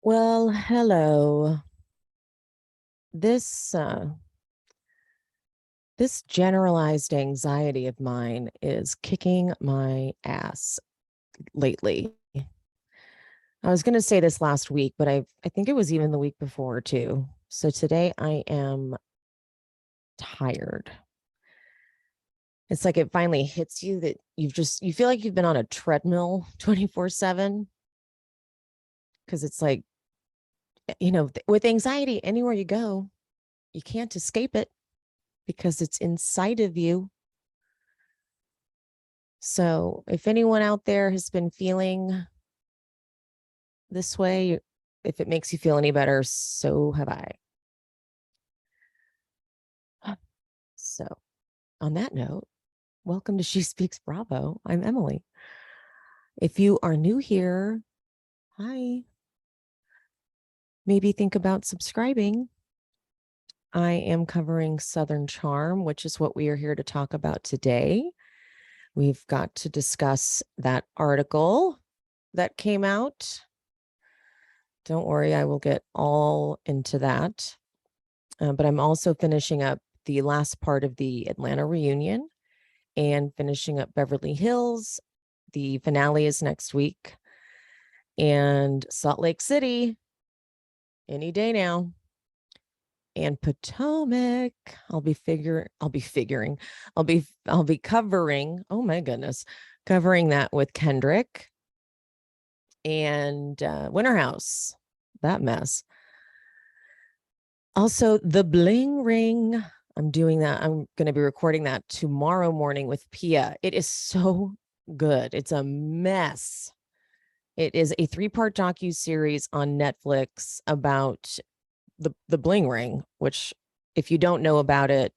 Well, hello. This generalized anxiety of mine is kicking my ass lately. I was going to say this last week, but I think it was even the week before too. So today I am tired. It's like it finally hits you that you feel like you've been on a treadmill 24/7 because it's like, with anxiety anywhere you go, you can't escape it because it's inside of you. So if anyone out there has been feeling this way, if it makes you feel any better, so have I. So on that note, welcome to She Speaks Bravo. I'm Emily. If you are new here, hi. Maybe think about subscribing. I am covering Southern Charm, which is what we are here to talk about today. We've got to discuss that article that came out. Don't worry, I will get all into that. But I'm also finishing up the last part of the Atlanta reunion and finishing up Beverly Hills. The finale is next week. And Salt Lake City, any day now. And Potomac, I'll be covering, oh my goodness, covering that with Kendrick and Winter House, that mess. Also, the Bling Ring. I'm doing that. I'm going to be recording that tomorrow morning with Pia. It is so good. It's a mess. It is a 3-part docu-series on Netflix about the Bling Ring, which if you don't know about it,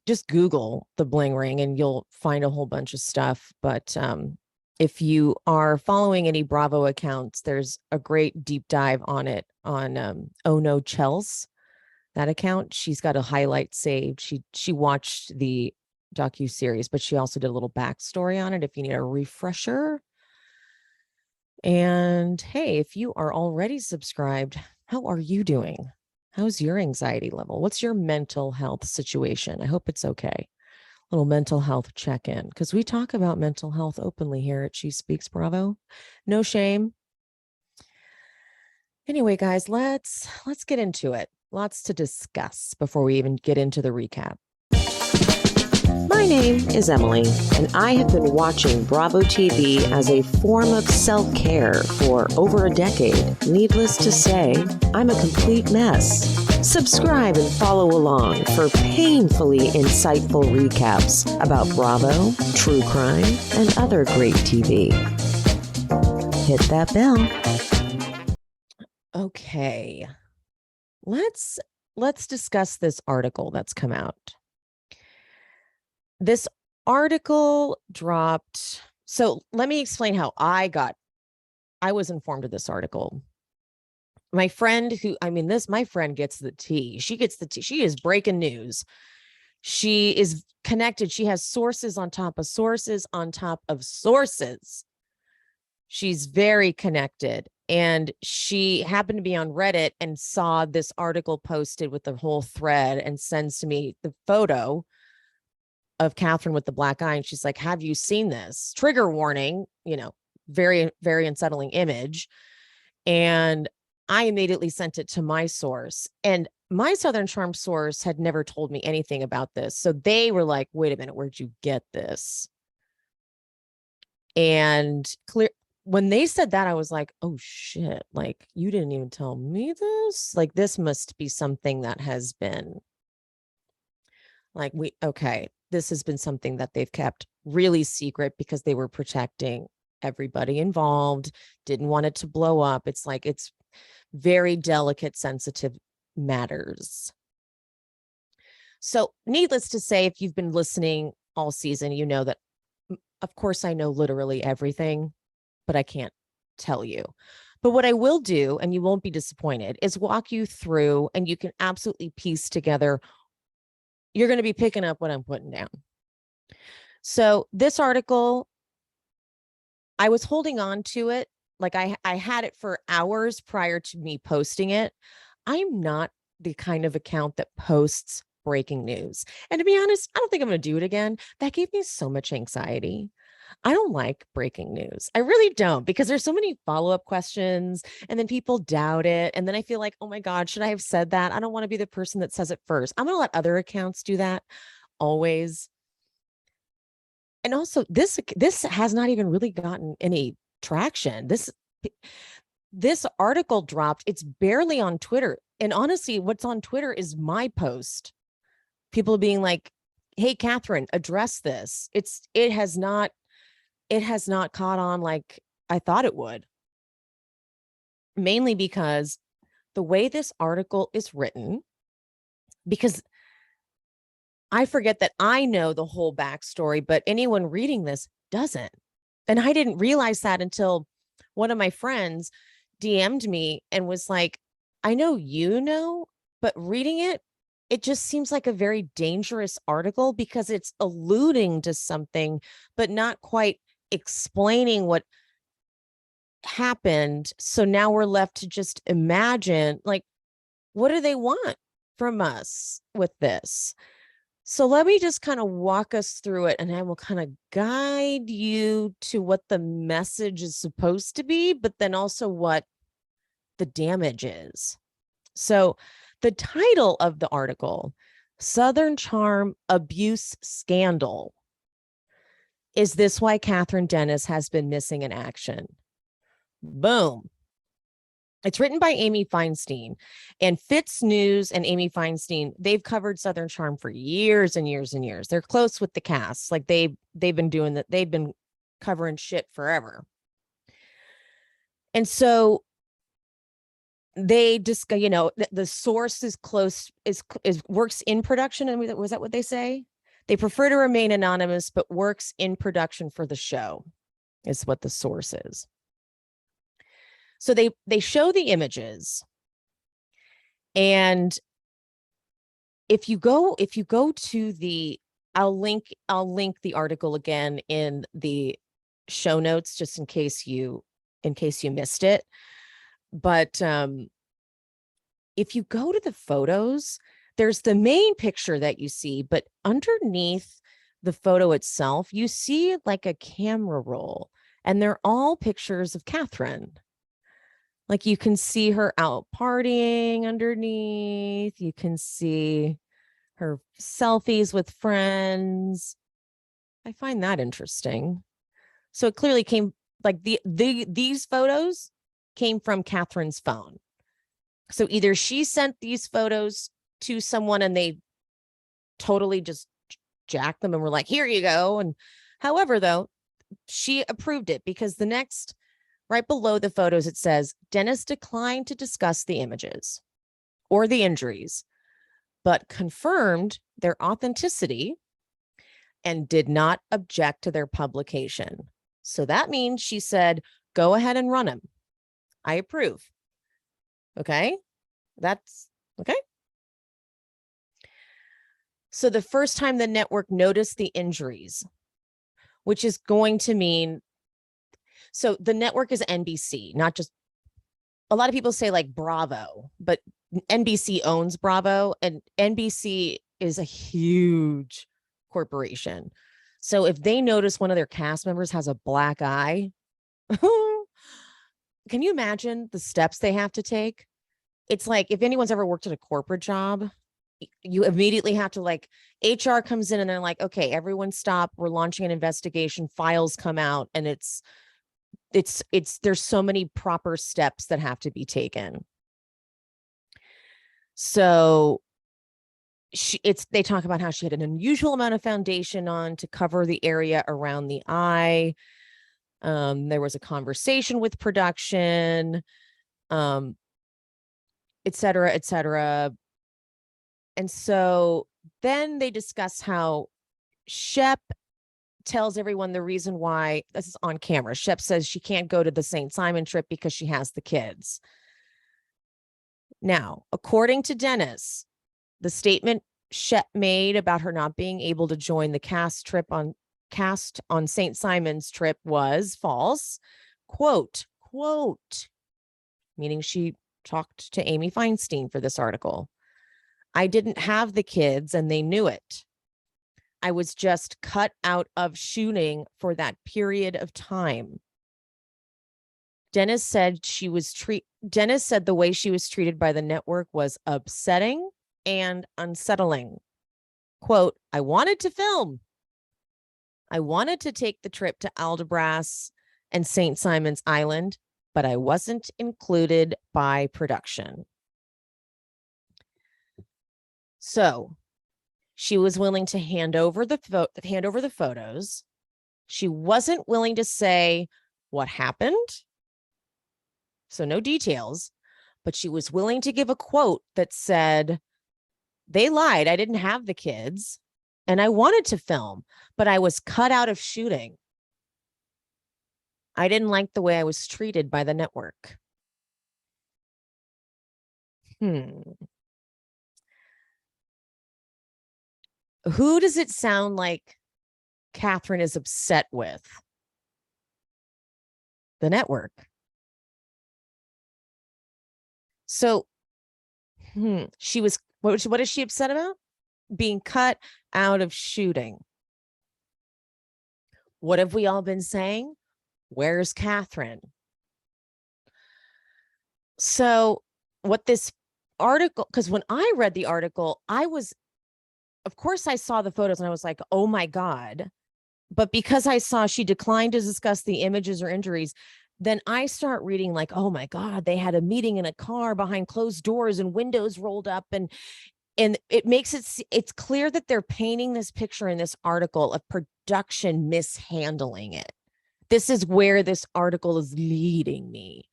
just Google the Bling Ring and you'll find a whole bunch of stuff. But if you are following any Bravo accounts, there's a great deep dive on it on Oh No Chels, that account. She's got a highlight saved. She watched the docu-series, but she also did a little backstory on it if you need a refresher. And hey, if you are already subscribed, how are you doing? How's your anxiety level? What's your mental health situation? I hope it's okay. Little mental health check-in, because we talk about mental health openly here at She Speaks Bravo. No shame. Anyway, guys, let's get into it. Lots to discuss before we even get into the recap. My name is Emily, and I have been watching Bravo TV as a form of self-care for over a decade. Needless to say, I'm a complete mess. Subscribe and follow along for painfully insightful recaps about Bravo, true crime, and other great TV. Hit that bell. Okay. Let's discuss this article that's come out. This article dropped. So let me explain how I was informed of this article. My friend my friend gets the tea. She gets the tea. She is breaking news. She is connected. She has sources on top of sources on top of sources. She's very connected. And she happened to be on Reddit and saw this article posted with the whole thread and sends to me the photo of Catherine with the black eye. And she's like, have you seen this? Trigger warning, very, very unsettling image. And I immediately sent it to my source. And my Southern Charm source had never told me anything about this. So they were like, wait a minute, where'd you get this? And when they said that, I was like, oh shit, like you didn't even tell me this? Like this must be something that has been like, this has been something that they've kept really secret because they were protecting everybody involved, didn't want it to blow up. It's like, it's very delicate, sensitive matters. So needless to say, if you've been listening all season, you know that, of course, I know literally everything, but I can't tell you. But what I will do, and you won't be disappointed, is walk you through and you can absolutely piece together. You're going to be picking up what I'm putting down. So this article, I was holding on to it like I had it for hours prior to me posting it. I'm not the kind of account that posts breaking news. And to be honest, I don't think I'm going to do it again. That gave me so much anxiety. I don't like breaking news. I really don't, because there's so many follow-up questions and then people doubt it. And then I feel like, oh my God, should I have said that? I don't want to be the person that says it first. I'm going to let other accounts do that always. And also this has not even really gotten any traction. This article dropped. It's barely on Twitter. And honestly, what's on Twitter is my post. People being like, hey, Catherine, address this. It has not caught on like I thought it would. Mainly because the way this article is written, because I forget that I know the whole backstory, but anyone reading this doesn't. And I didn't realize that until one of my friends DM'd me and was like, I know you know, but reading it, it just seems like a very dangerous article because it's alluding to something, but not quite explaining what happened. So now we're left to just imagine, like, what do they want from us with this? So let me just kind of walk us through it, and I will kind of guide you to what the message is supposed to be, but then also what the damage is. So the title of the article, Southern Charm Abuse Scandal. Is this why Catherine Dennis has been missing in action? Boom. It's written by Amy Feinstein, and Fitz News and Amy Feinstein, they've covered Southern Charm for years and years and years. They're close with the cast. Like they've been doing that. They've been covering shit forever. And so they just, you know, the source is close, is works in production. And was that what they say? They prefer to remain anonymous, but works in production for the show is what the source is. So they show the images, and if you go to the, I'll link the article again in the show notes just in case you missed it. But if you go to the photos, there's the main picture that you see, but underneath the photo itself, you see like a camera roll, and they're all pictures of Catherine. Like you can see her out partying underneath. You can see her selfies with friends. I find that interesting. So it clearly came, like these photos came from Catherine's phone. So either she sent these photos to someone and they totally just jacked them and were like, here you go. And however, though, she approved it because the next, right below the photos, it says, Dennis declined to discuss the images or the injuries, but confirmed their authenticity and did not object to their publication. So that means she said, go ahead and run them. I approve. Okay. That's okay. So the first time the network noticed the injuries, which is going to mean, so the network is NBC, not just, a lot of people say like Bravo, but NBC owns Bravo, and NBC is a huge corporation. So if they notice one of their cast members has a black eye, can you imagine the steps they have to take? It's like, if anyone's ever worked at a corporate job, you immediately have to, like, HR comes in and they're like, okay, everyone stop. We're launching an investigation. Files come out, and there's so many proper steps that have to be taken. So they talk about how she had an unusual amount of foundation on to cover the area around the eye. There was a conversation with production, et cetera, et cetera. And so then they discuss how Shep tells everyone the reason why, this is on camera. Shep says she can't go to the St. Simon trip because she has the kids. Now, according to Dennis, the statement Shep made about her not being able to join the cast on St. Simon's trip was false. Quote, quote, meaning she talked to Amy Feinstein for this article. I didn't have the kids and they knew it. I was just cut out of shooting for that period of time. Dennis said the way she was treated by the network was upsetting and unsettling. Quote, I wanted to film. I wanted to take the trip to Aldebras and St. Simon's Island, but I wasn't included by production. So she was willing to hand over the photos. She wasn't willing to say what happened. So no details, but she was willing to give a quote that said, they lied. I didn't have the kids and I wanted to film, but I was cut out of shooting. I didn't like the way I was treated by the network. Who does it sound like Catherine is upset with? The network. So she was, what is she upset about? Being cut out of shooting. What have we all been saying? Where's Catherine? So what this article, because when I read the article, of course I saw the photos and I was like, oh my God. But because I saw she declined to discuss the images or injuries, then I start reading like, oh my God, they had a meeting in a car behind closed doors and windows rolled up. And it makes it's clear that they're painting this picture in this article of production mishandling it. This is where this article is leading me.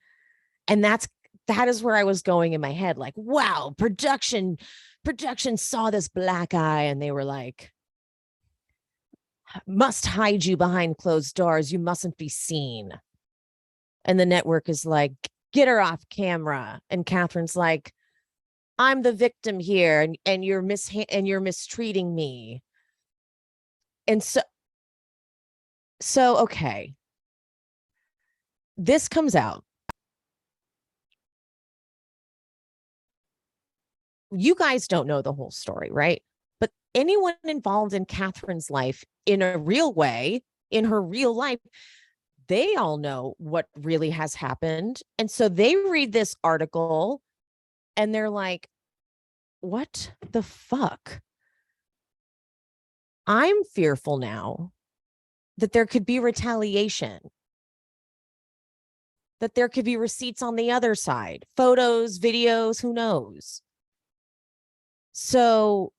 And that is where I was going in my head. Like, wow, production saw this black eye and they were like, must hide you behind closed doors. You mustn't be seen. And the network is like, get her off camera. And Catherine's like, I'm the victim here and you're mistreating me. And so okay. This comes out. You guys don't know the whole story, right? But anyone involved in Catherine's life in a real way, in her real life, they all know what really has happened. And so they read this article and they're like, what the fuck? I'm fearful now that there could be retaliation, that there could be receipts on the other side, photos, videos, who knows? So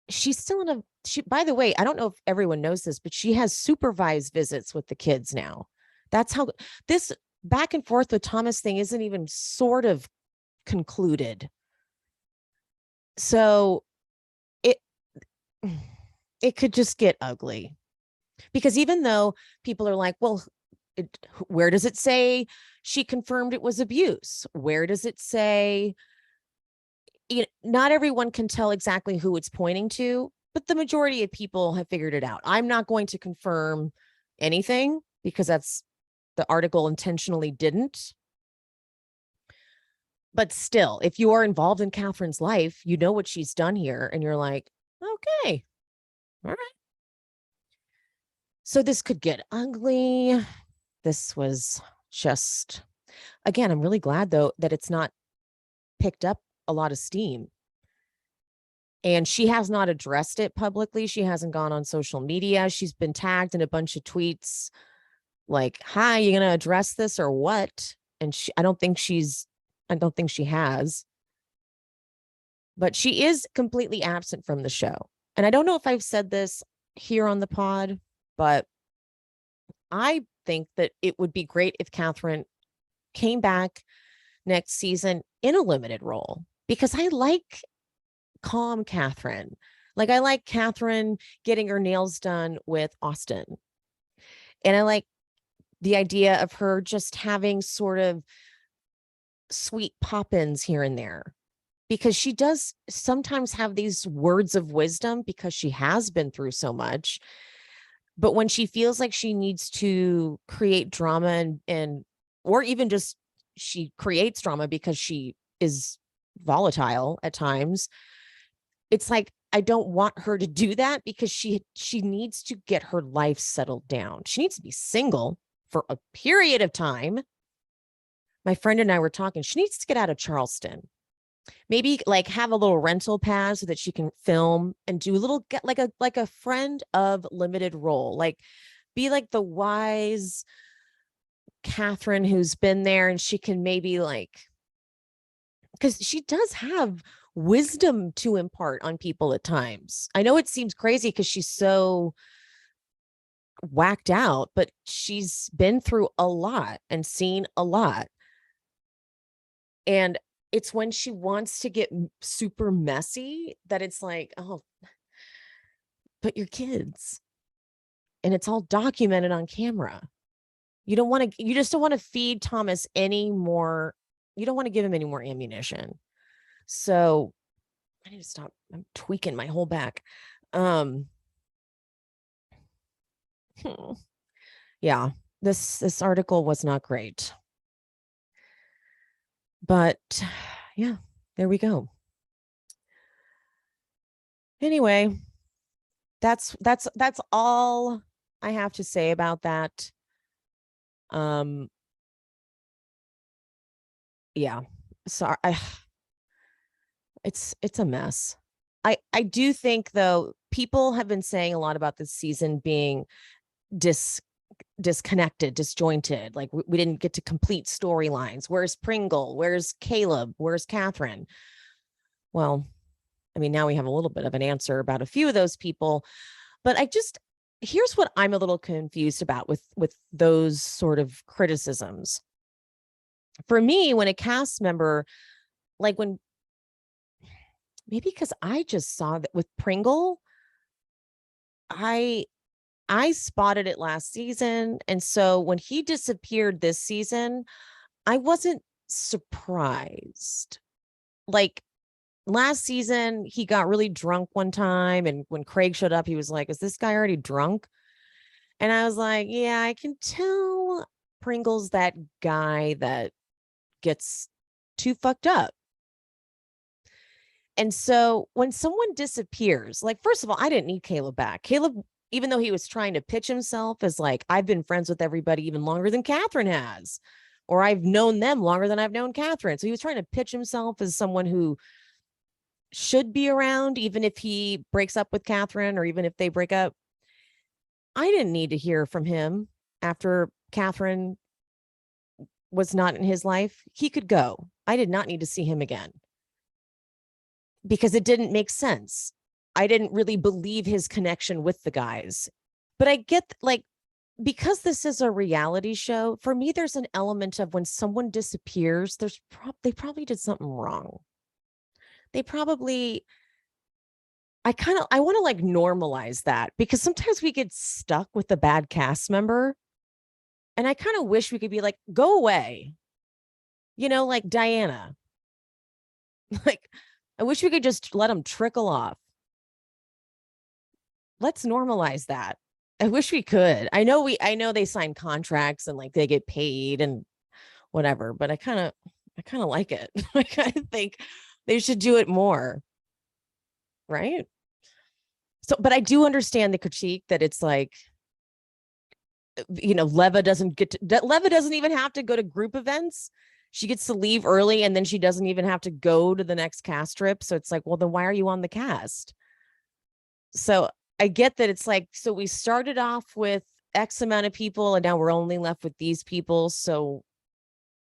she's still by the way, I don't know if everyone knows this, but she has supervised visits with the kids now. That's how this back and forth with Thomas thing isn't even sort of concluded. So it could just get ugly, because even though people are like, well, where does it say she confirmed it was abuse? Where does it say, not everyone can tell exactly who it's pointing to, but the majority of people have figured it out. I'm not going to confirm anything because the article intentionally didn't. But still, if you are involved in Catherine's life, you know what she's done here. And you're like, okay, all right. So this could get ugly. This was just, again, I'm really glad though that it's not picked up a lot of steam. And she has not addressed it publicly. She hasn't gone on social media. She's been tagged in a bunch of tweets like, hi, you going to address this or what? And I don't think she has. But she is completely absent from the show. And I don't know if I've said this here on the pod, but I think that it would be great if Catherine came back next season in a limited role, because I like calm Catherine. Like, I like Catherine getting her nails done with Austen. And I like the idea of her just having sort of sweet pop-ins here and there, because she does sometimes have these words of wisdom because she has been through so much But when she feels like she needs to create drama and or even just she creates drama because she is volatile at times, it's like I don't want her to do that because she needs to get her life settled down. She needs to be single for a period of time. My friend and I were talking. She needs to get out of Charleston. Maybe like have a little rental pad so that she can film and do a little get like a friend of limited role. Like be like the wise Catherine who's been there and she can maybe like because she does have wisdom to impart on people at times. I know it seems crazy because she's so whacked out, but she's been through a lot and seen a lot. And it's when she wants to get super messy that it's like, oh, but your kids. And it's all documented on camera. You just don't want to feed Thomas any more. You don't want to give him any more ammunition. So I need to stop. I'm tweaking my whole back. Yeah, this article was not great. But yeah, there we go. Anyway, that's all I have to say about that. Yeah. Sorry. It's a mess. I do think though people have been saying a lot about this season being disconnected, disjointed. Like we didn't get to complete storylines. Where's Pringle? Where's Caleb? Where's Catherine? Well, I mean, now we have a little bit of an answer about a few of those people, but here's what I'm a little confused about with those sort of criticisms. For me, when a cast member, like when maybe because I just saw that with Pringle, I spotted it last season. And so when he disappeared this season, I wasn't surprised. Like last season, he got really drunk one time. And when Craig showed up, he was like, is this guy already drunk? And I was like, yeah, I can tell Pringle's that guy that gets too fucked up. And so when someone disappears, like, first of all, I didn't need Caleb back. Caleb, even though he was trying to pitch himself as like, I've been friends with everybody even longer than Catherine has, or I've known them longer than I've known Catherine. So he was trying to pitch himself as someone who should be around, even if he breaks up with Catherine or even if they break up. I didn't need to hear from him after Catherine was not in his life. He could go. I did not need to see him again because it didn't make sense. I didn't really believe his connection with the guys. But I get like, because this is a reality show, for me, there's an element of when someone disappears, they probably did something wrong. They probably, I want to like normalize that because sometimes we get stuck with the bad cast member. And I kind of wish we could be like, go away. You know, like Diana. Like, I wish we could just let them trickle off. Let's normalize that. I wish we could. I know they sign contracts and like they get paid and whatever, but I kind of like it. I kind of think they should do it more. Right? So, but I do understand the critique that it's like, you know, Leva doesn't even have to go to group events. She gets to leave early and then she doesn't even have to go to the next cast trip. So it's like, well, then why are you on the cast? So I get that it's like, so we started off with X amount of people and now we're only left with these people. So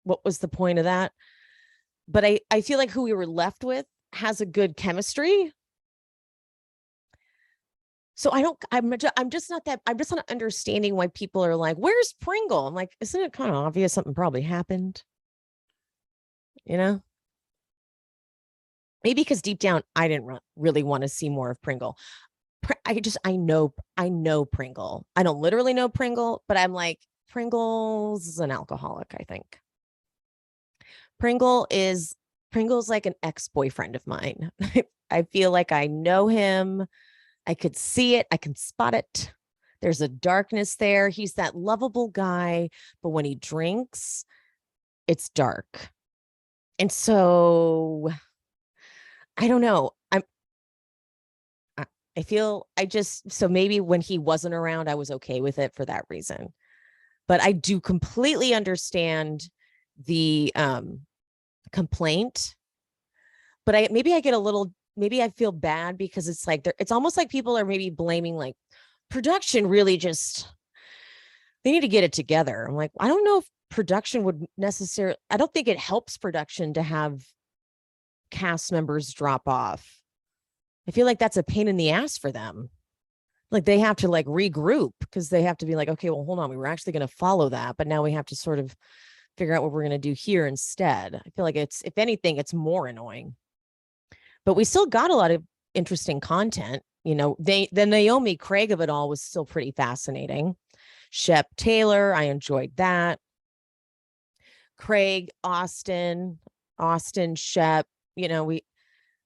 what was the point of that? But I feel like who we were left with has a good chemistry. So I'm just not understanding why people are like, where's Pringle? I'm like, isn't it kind of obvious something probably happened? You know? Maybe because deep down, I didn't really want to see more of Pringle. I know Pringle. I don't literally know Pringle, but I'm like, Pringle's an alcoholic, I think. Pringle's like an ex-boyfriend of mine. I feel like I know him. I could see it. I can spot it. There's a darkness there. He's that lovable guy, but when he drinks, it's dark. And so I don't know. I feel so maybe when he wasn't around, I was okay with it for that reason. But I do completely understand the complaint. But maybe I get a little, maybe I feel bad because it's like it's almost like people are maybe blaming like production really just, they need to get it together. I'm like, I don't know if production would necessarily, I don't think it helps production to have cast members drop off. I feel like that's a pain in the ass for them. Like they have to like regroup because they have to be like, okay, well, hold on. We were actually going to follow that, but now we have to sort of figure out what we're going to do here instead. I feel like it's, if anything, it's more annoying. But we still got a lot of interesting content. You know, the Naomi Craig of it all was still pretty fascinating. Shep Taylor, I enjoyed that. Craig, Austen, Shep, you know, we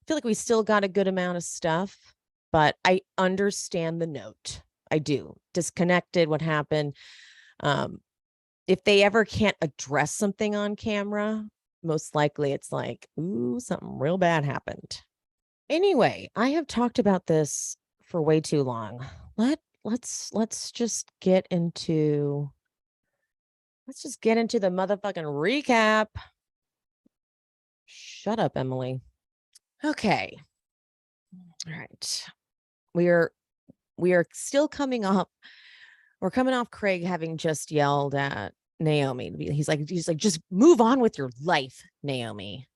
feel like we still got a good amount of stuff, but I understand the note. I do. Disconnected, what happened. If they ever can't address something on camera, most likely it's like, ooh, something real bad happened. Anyway, I have talked about this for way too long. Let's just get into the motherfucking recap. Shut up, Emily. Okay. All right. We are still coming up. We're coming off Craig having just yelled at Naomi. He's like, just move on with your life, Naomi.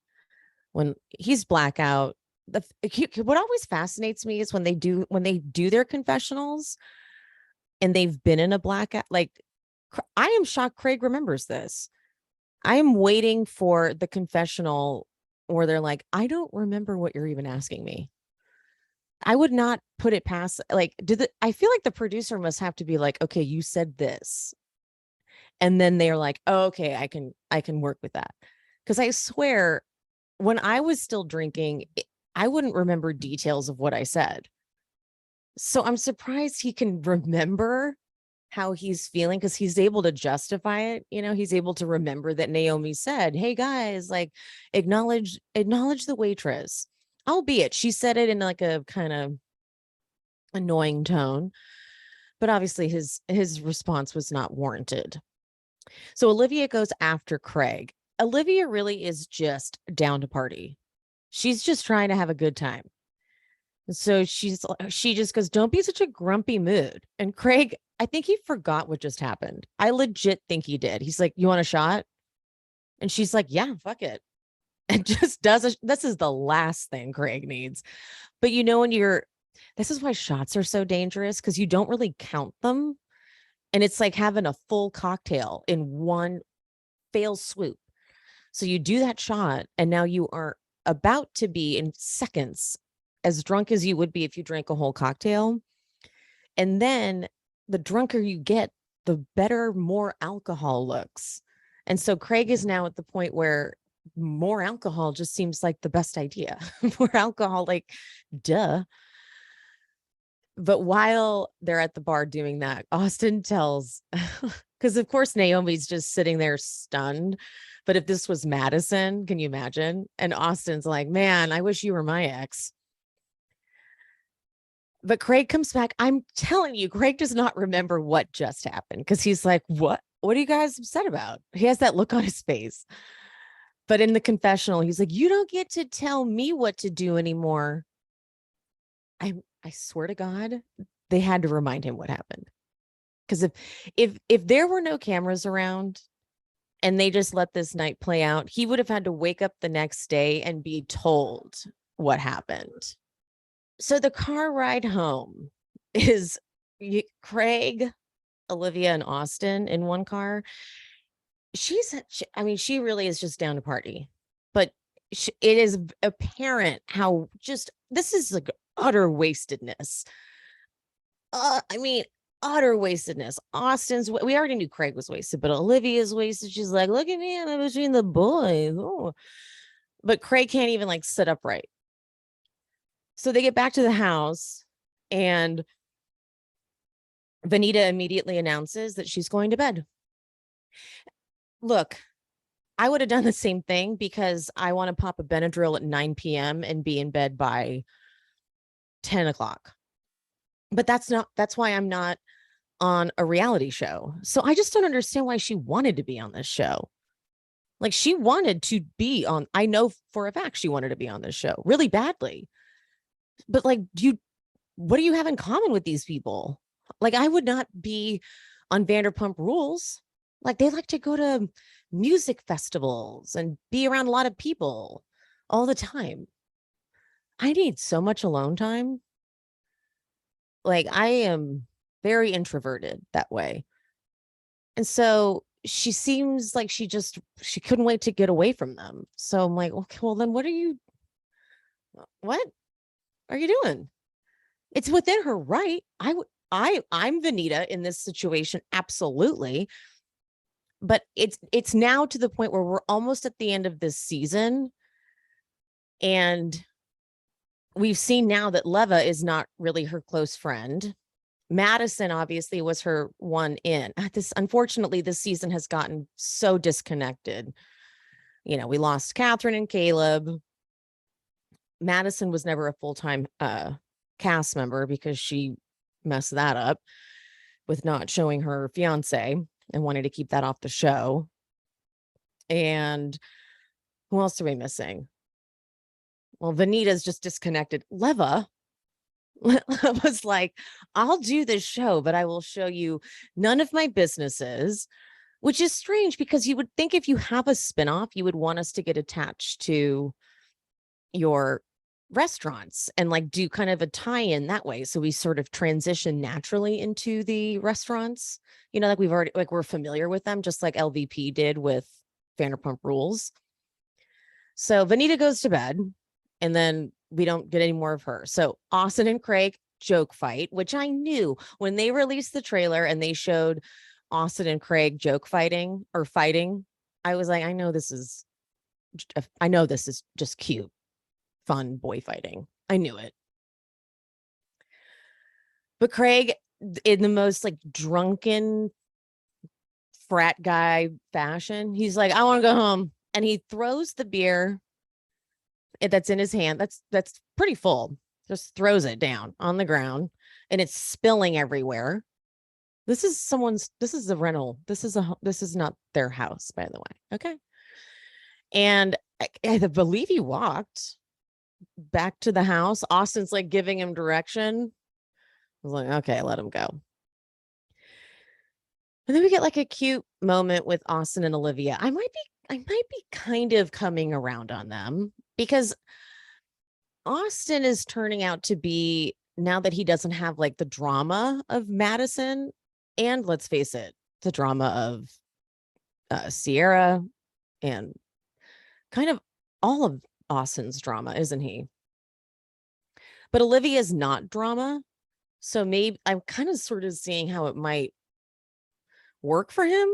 When he's blackout, what always fascinates me is when they do their confessionals and they've been in a blackout. Like, I am shocked Craig remembers this. I am waiting for the confessional where they're like, I don't remember what you're even asking me. I would not put it past, like, I feel like the producer must have to be like, okay, you said this. And then they're like, oh, okay, I can work with that. Because I swear, when I was still drinking, I wouldn't remember details of what I said. So I'm surprised he can remember how he's feeling because he's able to justify it. You know, he's able to remember that Naomi said, hey guys, like acknowledge the waitress, albeit she said it in like a kind of annoying tone, but obviously his response was not warranted. So Olivia goes after Craig. Olivia really is just down to party. She's just trying to have a good time. So she just goes, don't be such a grumpy mood. And Craig, I think he forgot what just happened. I legit think he did. He's like, you want a shot? And she's like, yeah, fuck it. And just this is the last thing Craig needs. But you know, this is why shots are so dangerous, because you don't really count them. And it's like having a full cocktail in one fail swoop. So you do that shot, and now you are about to be in seconds as drunk as you would be if you drank a whole cocktail. And then the drunker you get, the better more alcohol looks. And so Craig is now at the point where more alcohol just seems like the best idea. More alcohol, like, duh. But while they're at the bar doing that, Austen tells, because of course Naomi's just sitting there stunned. But if this was Madison, can you imagine? And Austen's like, man, I wish you were my ex. But Craig comes back. I'm telling you, Craig does not remember what just happened, because he's like, what are you guys upset about? He has that look on his face. But in the confessional, he's like, you don't get to tell me what to do anymore. I swear to God, they had to remind him what happened. Because if there were no cameras around and they just let this night play out, he would have had to wake up the next day and be told what happened. So the car ride home is Craig, Olivia, and Austen in one car. She really is just down to party. But it is apparent how just this is like utter wastedness. Utter wastedness. We already knew Craig was wasted, but Olivia's wasted. She's like, look at me, I'm in between the boys. Oh. But Craig can't even like sit upright. So they get back to the house, and Venita immediately announces that she's going to bed. Look, I would have done the same thing because I want to pop a Benadryl at 9 p.m. and be in bed by 10 o'clock. But that's why I'm not on a reality show. So I just don't understand why she wanted to be on this show. Like, she wanted to be on, I know for a fact she wanted to be on this show really badly. But like, what do you have in common with these people? Like, I would not be on Vanderpump Rules. Like, they like to go to music festivals and be around a lot of people all the time. I need so much alone time. Like, I am very introverted that way. And so she seems like she couldn't wait to get away from them. So I'm like, okay, well then what are you doing? It's within her right. I'm Venita in this situation, absolutely. But it's now to the point where we're almost at the end of this season, and we've seen now that Leva is not really her close friend. Madison obviously was her one in. Unfortunately, this season has gotten so disconnected. You know, we lost Catherine and Caleb. Madison was never a full-time cast member because she messed that up with not showing her fiance and wanting to keep that off the show. And who else are we missing? Well, Venita's just disconnected. Leva was like, I'll do this show, but I will show you none of my businesses, which is strange because you would think if you have a spinoff, you would want us to get attached to your restaurants and like do kind of a tie-in that way. So we sort of transition naturally into the restaurants, you know, like we're familiar with them, just like LVP did with Vanderpump Rules. So Venita goes to bed and then we don't get any more of her. So Austen and Craig joke fight, which I knew when they released the trailer and they showed Austen and Craig joke fighting. I was like, I know this is just cute, fun boy fighting. I knew it. But Craig, in the most like drunken frat guy fashion, he's like, I want to go home. And he throws the beer that's in his hand. That's pretty full. Just throws it down on the ground and it's spilling everywhere. This is a rental. This is not their house, by the way. Okay. And I believe he walked back to the house. Austin's like giving him direction. I was like, okay, let him go. And then we get like a cute moment with Austen and Olivia. I might be kind of coming around on them because Austen is turning out to be, now that he doesn't have like the drama of Madison, and let's face it, the drama of Sierra and kind of all of Austen's drama, isn't he? But Olivia's not drama. So maybe I'm kind of sort of seeing how it might work for him.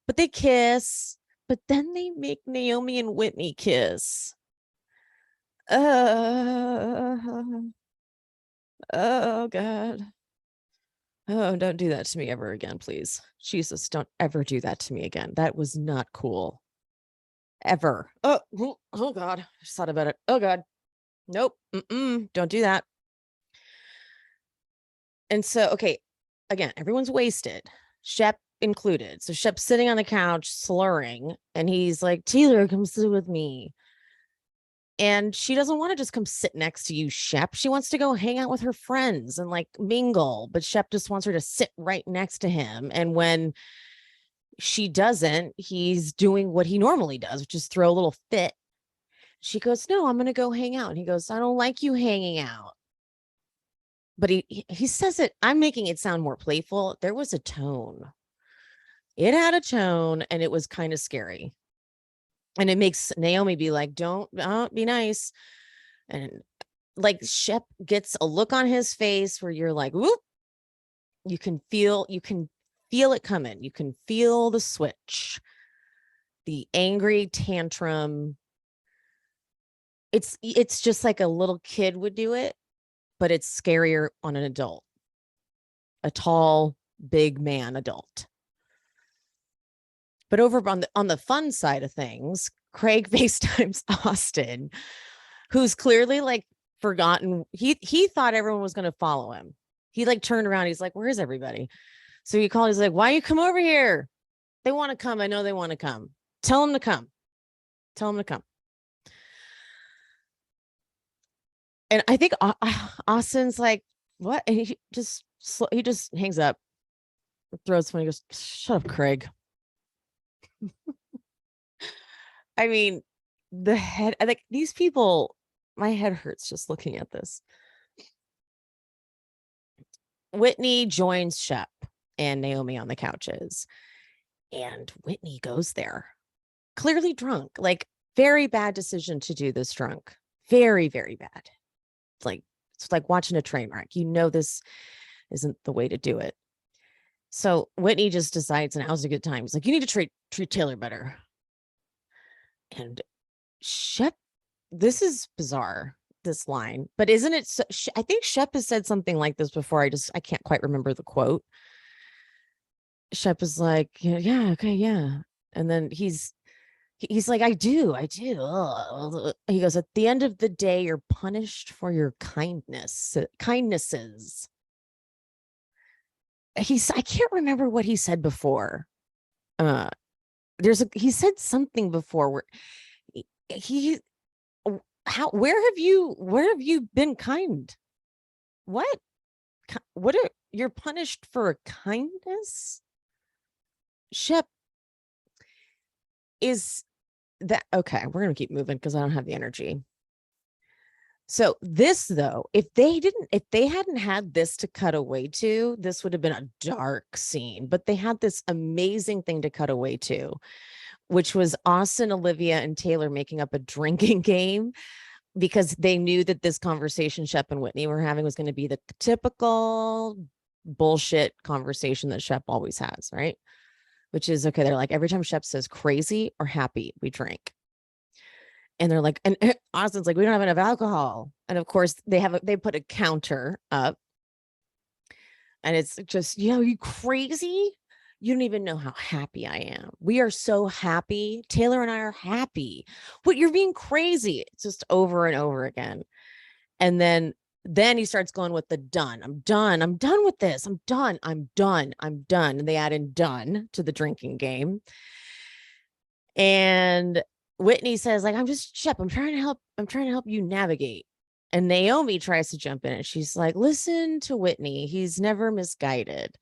But they kiss, but then they make Naomi and Whitney kiss. Oh God. Oh, don't do that to me ever again, please. Jesus, don't ever do that to me again. That was not cool. Ever. Oh God. I just thought about it. Oh God. Nope. Don't do that. And so, okay, again, everyone's wasted. Shep included. So Shep's sitting on the couch slurring, and he's like, Taylor, come sit with me. And she doesn't want to just come sit next to you, Shep. She wants to go hang out with her friends and like mingle, but Shep just wants her to sit right next to him. And when she doesn't, he's doing what he normally does, which is throw a little fit. She goes, no, I'm going to go hang out. And he goes, I don't like you hanging out. But he says it, I'm making it sound more playful. There was a tone. It had a tone and it was kind of scary. And it makes Naomi be like, don't be nice. And like Shep gets a look on his face where you're like, whoop. You can feel it coming. You can feel the switch, the angry tantrum. It's just like a little kid would do it, but it's scarier on an adult. a tall, big man adult. But over on the fun side of things, Craig FaceTimes Austin, who's clearly like forgotten. He thought everyone was going to follow him. He like turned around. He's like, where is everybody? So he called. He's like, why you come over here? They want to come. I know they want to come. Tell them to come. Tell them to come. And I think Austin's like, what? And he just hangs up, throws when he goes, shut up, Craig. I mean, the head, like these people, my head hurts just looking at this. Whitney joins Shep and Naomi on the couches, and Whitney goes there, clearly drunk, like very bad decision to do this drunk. Very, very bad. It's like watching a train wreck. You know, this isn't the way to do it. So Whitney just decides now's a good time. He's like, you need to treat Taylor better. And Shep, this is bizarre, this line, but isn't it? I think Shep has said something like this before. I can't quite remember the quote. Shep is like, yeah, okay, yeah. And then he's like, I do. Ugh. He goes, at the end of the day, you're punished for your kindnesses. I can't remember what he said before. He said something before where where have you been kind? What you're punished for a kindness? Shep, is that okay? We're gonna keep moving because I don't have the energy. So this though, if they hadn't had this to cut away to, this would have been a dark scene, but they had this amazing thing to cut away to, which was Austen, Olivia, and Taylor making up a drinking game because they knew that this conversation Shep and Whitney were having was going to be the typical bullshit conversation that Shep always has, right? Which is, okay, they're like, every time Shep says crazy or happy, we drink. And they're like, and Austin's like, we don't have enough alcohol. And of course they put a counter up. And it's just, you crazy? You don't even know how happy I am. We are so happy. Taylor and I are happy. What, you're being crazy. It's just over and over again. And then he starts going with the done. I'm done with this. I'm done. And they add in done to the drinking game. And Whitney says, like, I'm just Shep. I'm trying to help you navigate. And Naomi tries to jump in and she's like, listen to Whitney. He's never misguided.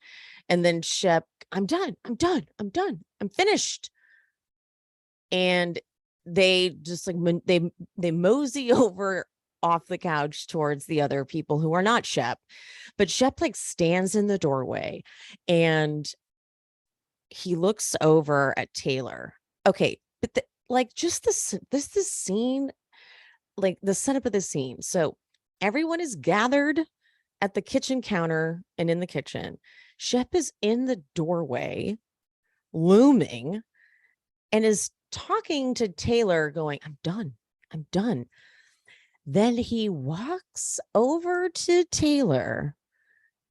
And then Shep, I'm done. I'm finished. And they just like, they mosey over off the couch towards the other people who are not Shep. But Shep like stands in the doorway and he looks over at Taylor. Okay. But just this scene, like the setup of the scene. So everyone is gathered at the kitchen counter and in the kitchen. Shep is in the doorway, looming, and is talking to Taylor, going, I'm done. Then he walks over to Taylor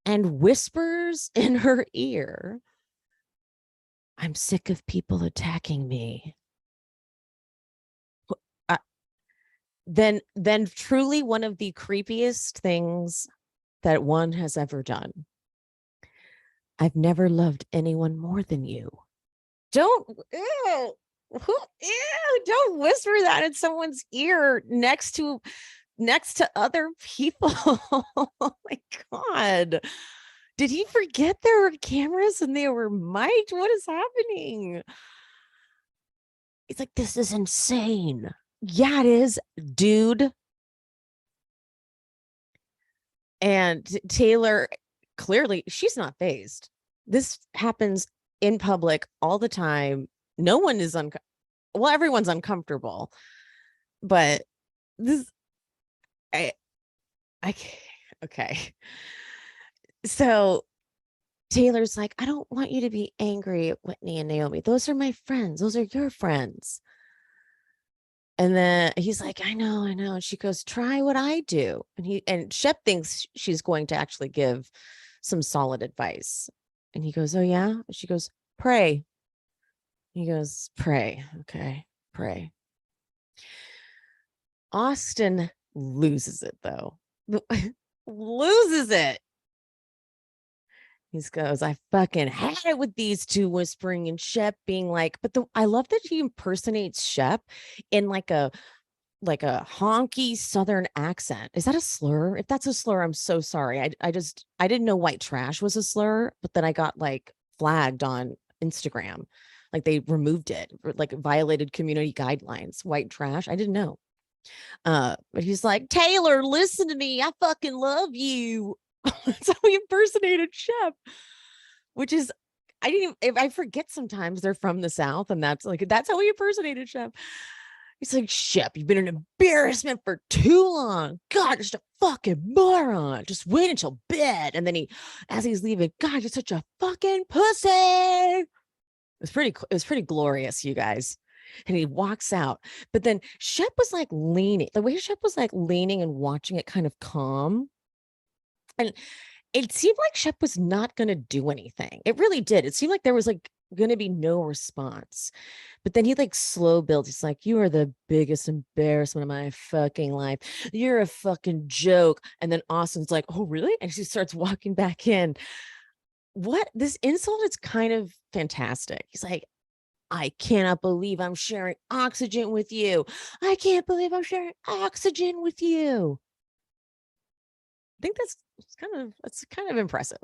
and whispers in her ear, I'm sick of people attacking me. Then truly one of the creepiest things that one has ever done. I've never loved anyone more than you. Don't whisper that in someone's ear next to other people. Oh my God. Did he forget there were cameras and they were mic'd? What is happening? It's like, this is insane. Yeah, it is, dude. And Taylor, clearly, she's not fazed. This happens in public all the time. No one is everyone's uncomfortable. But this, okay. So Taylor's like, I don't want you to be angry at Whitney and Naomi. Those are my friends. Those are your friends. And then he's like, I know. And she goes, try what I do. And Shep thinks she's going to actually give some solid advice. And he goes, oh yeah? She goes, pray. He goes, pray. Okay, pray. Austen loses it though. Loses it. He goes, I fucking had it with these two whispering, and Shep being like, but I love that he impersonates Shep in like a honky Southern accent. Is that a slur? If that's a slur, I'm so sorry. I didn't know white trash was a slur, but then I got like flagged on Instagram. Like they removed it, like violated community guidelines, white trash. I didn't know. But he's like, Taylor, listen to me. I fucking love you. That's how he impersonated Shep, which is, I forget sometimes they're from the South, and that's how he impersonated Shep. He's like, Shep, you've been an embarrassment for too long. God, just a fucking moron. Just wait until bed. And then as he's leaving, God, you're such a fucking pussy. It was pretty glorious, you guys. And he walks out. But then Shep was like leaning, the way Shep was like leaning and watching it kind of calm. And it seemed like Shep was not going to do anything. It really did. It seemed like there was like going to be no response. But then he like slow builds. He's like, you are the biggest embarrassment of my fucking life. You're a fucking joke. And then Austin's like, oh, really? And she starts walking back in. What? This insult is kind of fantastic. He's like, I cannot believe I'm sharing oxygen with you. I can't believe I'm sharing oxygen with you. I think that's kind of impressive.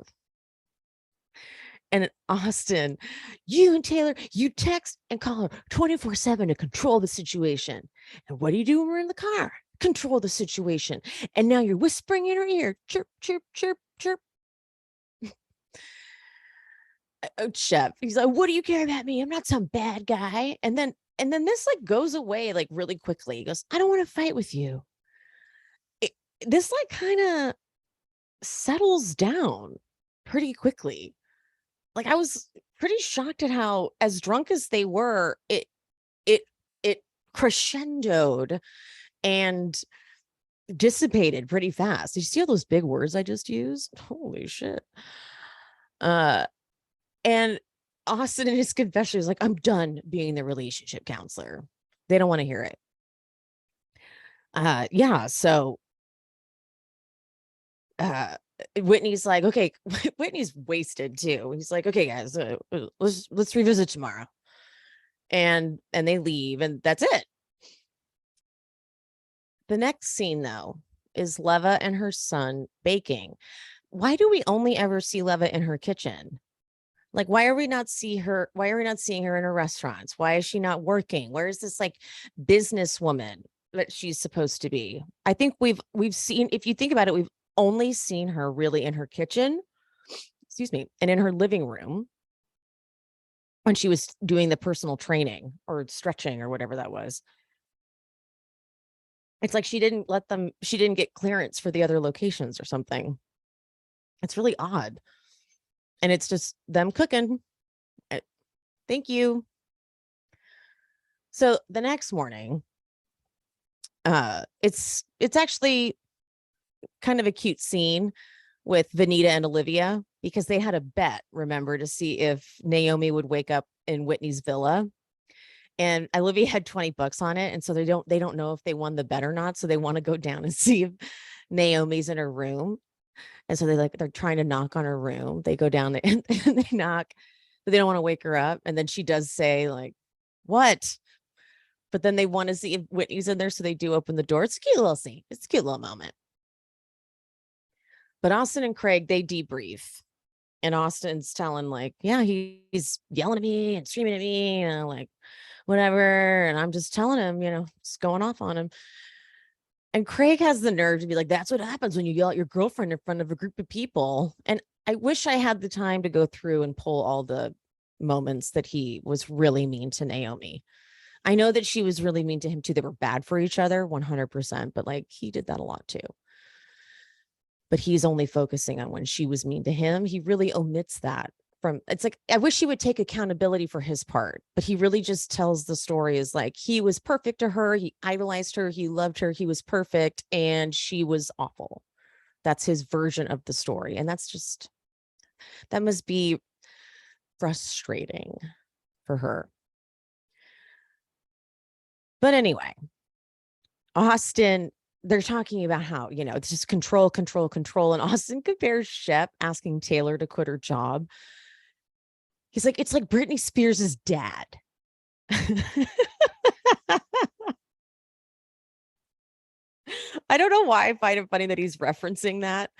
And Austin, you and Taylor, you text and call her 24/7 to control the situation. And what do you do when we're in the car? Control the situation. And now you're whispering in her ear, chirp, chirp, chirp, chirp. Oh, Shep, he's like, what do you care about me? I'm not some bad guy. And then this like goes away like really quickly. He goes, I don't want to fight with you. This like kind of settles down pretty quickly. Like I was pretty shocked at how, as drunk as they were, it crescendoed and dissipated pretty fast. Did you see all those big words I just used? Holy shit. And Austin in his confession is like, I'm done being the relationship counselor. They don't want to hear it. Yeah, so Whitney's like, okay, Whitney's wasted too. He's like, okay, guys, let's revisit tomorrow. And they leave, and that's it. The next scene, though, is Leva and her son baking. Why do we only ever see Leva in her kitchen? Like, why are we not seeing her in her restaurants? Why is she not working? Where is this like businesswoman that she's supposed to be? I think we've seen, if you think about it, we've only seen her really in her kitchen, excuse me, and in her living room when she was doing the personal training or stretching or whatever that was. It's like she didn't get clearance for the other locations or something. It's really odd. And it's just them cooking. Thank you. So the next morning, it's actually kind of a cute scene with Venita and Olivia, because they had a bet, remember, to see if Naomi would wake up in Whitney's villa. And Olivia had $20 on it. And so they don't know if they won the bet or not. So they want to go down and see if Naomi's in her room. And so they're trying to knock on her room. They go down and they knock, but they don't want to wake her up. And then she does say like, what? But then they want to see if Whitney's in there. So they do open the door. It's a cute little scene. It's a cute little moment. But Austin and Craig, they debrief. And Austin's telling like, yeah, he's yelling at me and screaming at me, like whatever. And I'm just telling him, it's going off on him. And Craig has the nerve to be like, that's what happens when you yell at your girlfriend in front of a group of people. And I wish I had the time to go through and pull all the moments that he was really mean to Naomi. I know that she was really mean to him too. They were bad for each other, 100%, but like he did that a lot too. But he's only focusing on when she was mean to him. He really omits that. It's like, I wish he would take accountability for his part, but he really just tells the story as like, he was perfect to her. He idolized her. He loved her. He was perfect. And she was awful. That's his version of the story. And that's just That must be frustrating for her. But anyway, Austen, they're talking about how, it's just control, control, control. And Austen compares Shep asking Taylor to quit her job. He's like, it's like Britney Spears' dad. I don't know why I find it funny that he's referencing that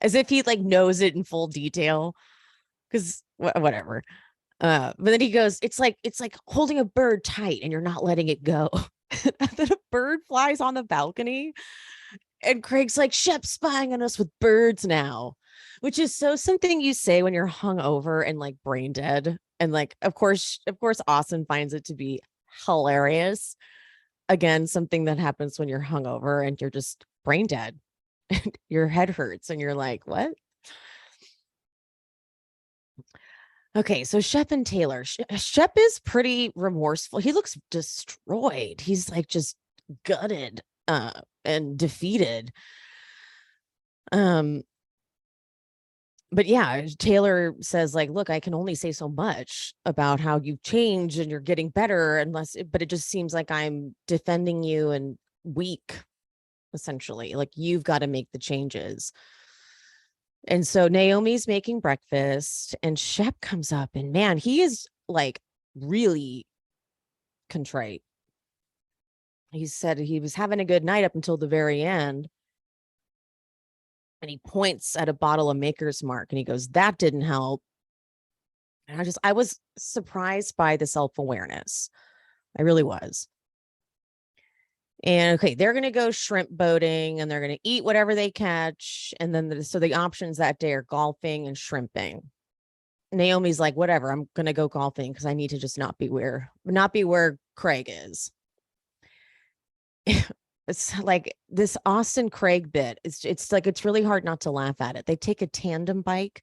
as if he like knows it in full detail. Because whatever. But then he goes, it's like holding a bird tight and you're not letting it go. And then a bird flies on the balcony. And Craig's like, Shep's spying on us with birds now, which is so something you say when you're hungover and like brain dead. And like, of course, Austin finds it to be hilarious. Again, something that happens when you're hungover and you're just brain dead. And your head hurts and you're like, what? Okay, so Shep and Taylor. Shep is pretty remorseful. He looks destroyed. He's like just gutted and defeated. But yeah, Taylor says like, look, I can only say so much about how you've changed and you're getting better but it just seems like I'm defending you and weak, essentially. Like you've got to make the changes. And so Naomi's making breakfast and Shep comes up and man, he is like really contrite. He said he was having a good night up until the very end. And he points at a bottle of Maker's Mark and he goes, that didn't help. And I was surprised by the self-awareness. I really was. And okay, they're going to go shrimp boating and they're going to eat whatever they catch. And then so the options that day are golfing and shrimping. Naomi's like, whatever, I'm going to go golfing because I need to just not be where Craig is. It's like this Austen Craig bit. It's like, it's really hard not to laugh at it. They take a tandem bike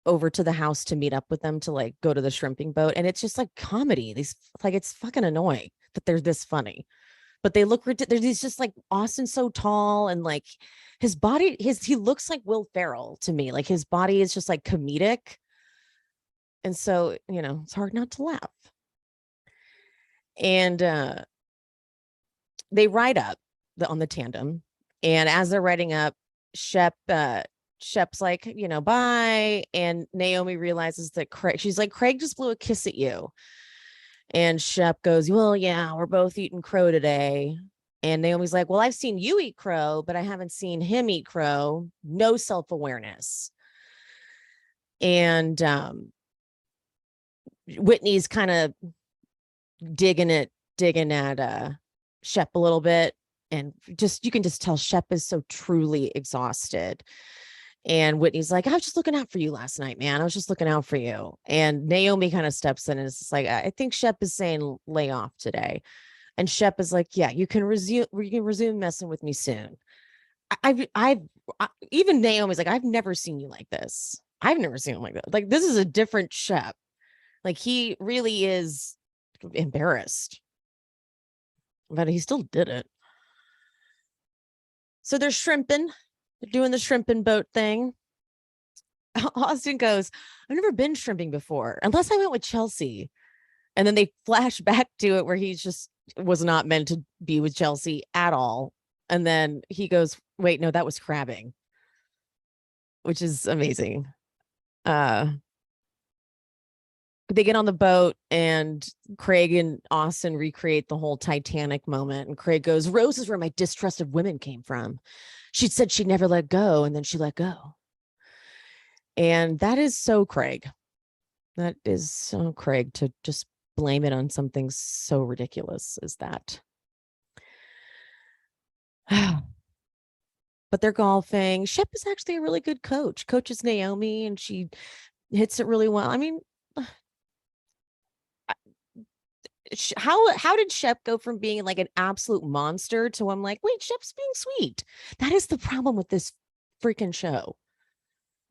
over to the house to meet up with them to like go to the shrimping boat. And it's just like comedy. It's fucking annoying that they're this funny. But they look ridiculous. He's just like Austen's so tall and like his body, he looks like Will Ferrell to me. Like his body is just like comedic. And so, it's hard not to laugh. And they ride up on the tandem. And as they're riding up, Shep's like, bye. And Naomi realizes that she's like, Craig just blew a kiss at you. And Shep goes, well, yeah, we're both eating crow today. And Naomi's like, well, I've seen you eat crow, but I haven't seen him eat crow. No self-awareness. And Whitney's kind of digging at Shep a little bit. And you can just tell Shep is so truly exhausted. And Whitney's like, I was just looking out for you last night, man. I was just looking out for you. And Naomi kind of steps in and it's just like, I think Shep is saying lay off today. And Shep is like, yeah, you can resume messing with me soon. Even Naomi's like, I've never seen you like this. I've never seen him like that. Like, this is a different Shep. Like, he really is embarrassed. But he still did it. So they're shrimping. They're doing the shrimping boat thing. Austen goes, I've never been shrimping before, unless I went with Chelsea. And then they flash back to it where he just was not meant to be with Chelsea at all. And then he goes, wait, no, that was crabbing, which is amazing. They get on the boat and Craig and Austen recreate the whole Titanic moment. And Craig goes, Rose is where my distrust of women came from. She said she'd never let go, and then she let go. And that is so Craig. That is so Craig to just blame it on something so ridiculous as that. But they're golfing. Shep is actually a really good coach. Coaches Naomi, and she hits it really well. I mean, how did Shep go from being like an absolute monster to I'm like, wait, Shep's being sweet? That is the problem with this freaking show.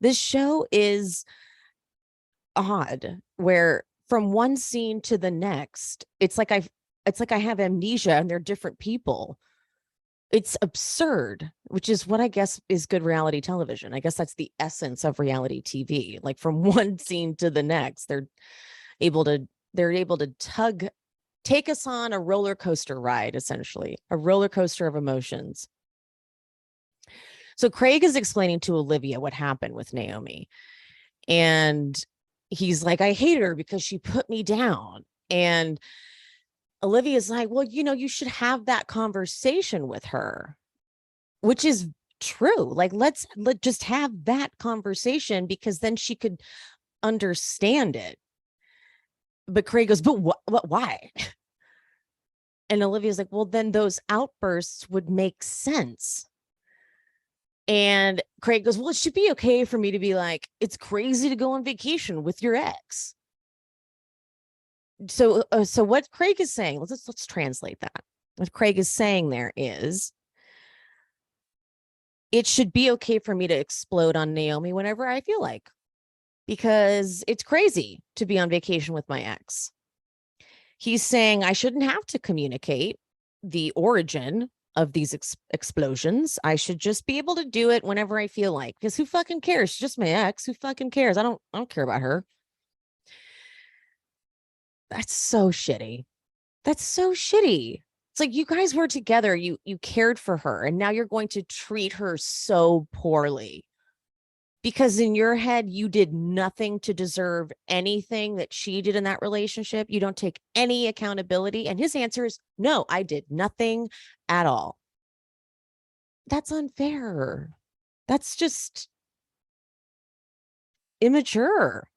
This show is odd, where from one scene to the next, it's like I have amnesia and they're different people. It's absurd, which is what I guess is good reality television. I guess that's the essence of reality TV. Like from one scene to the next, able to take us on a roller coaster ride, essentially, a roller coaster of emotions. So Craig is explaining to Olivia what happened with Naomi. And he's like, I hate her because she put me down. And Olivia's like, well, you should have that conversation with her, which is true. Like, let's just have that conversation because then she could understand it. But Craig goes, but what, why? And Olivia's like, well, then those outbursts would make sense. And Craig goes, well, it should be okay for me to be like, it's crazy to go on vacation with your ex. So what Craig is saying, let's translate that. What Craig is saying there is, it should be okay for me to explode on Naomi whenever I feel like, because it's crazy to be on vacation with my ex. He's saying I shouldn't have to communicate the origin of these explosions. I should just be able to do it whenever I feel like, because who fucking cares? She's just my ex. Who fucking cares? I don't care about her. That's so shitty. That's so shitty. It's like you guys were together, you cared for her, and now you're going to treat her so poorly because in your head you did nothing to deserve anything that she did in that relationship. You don't take any accountability. And his answer is, no, I did nothing at all. That's unfair. That's just immature.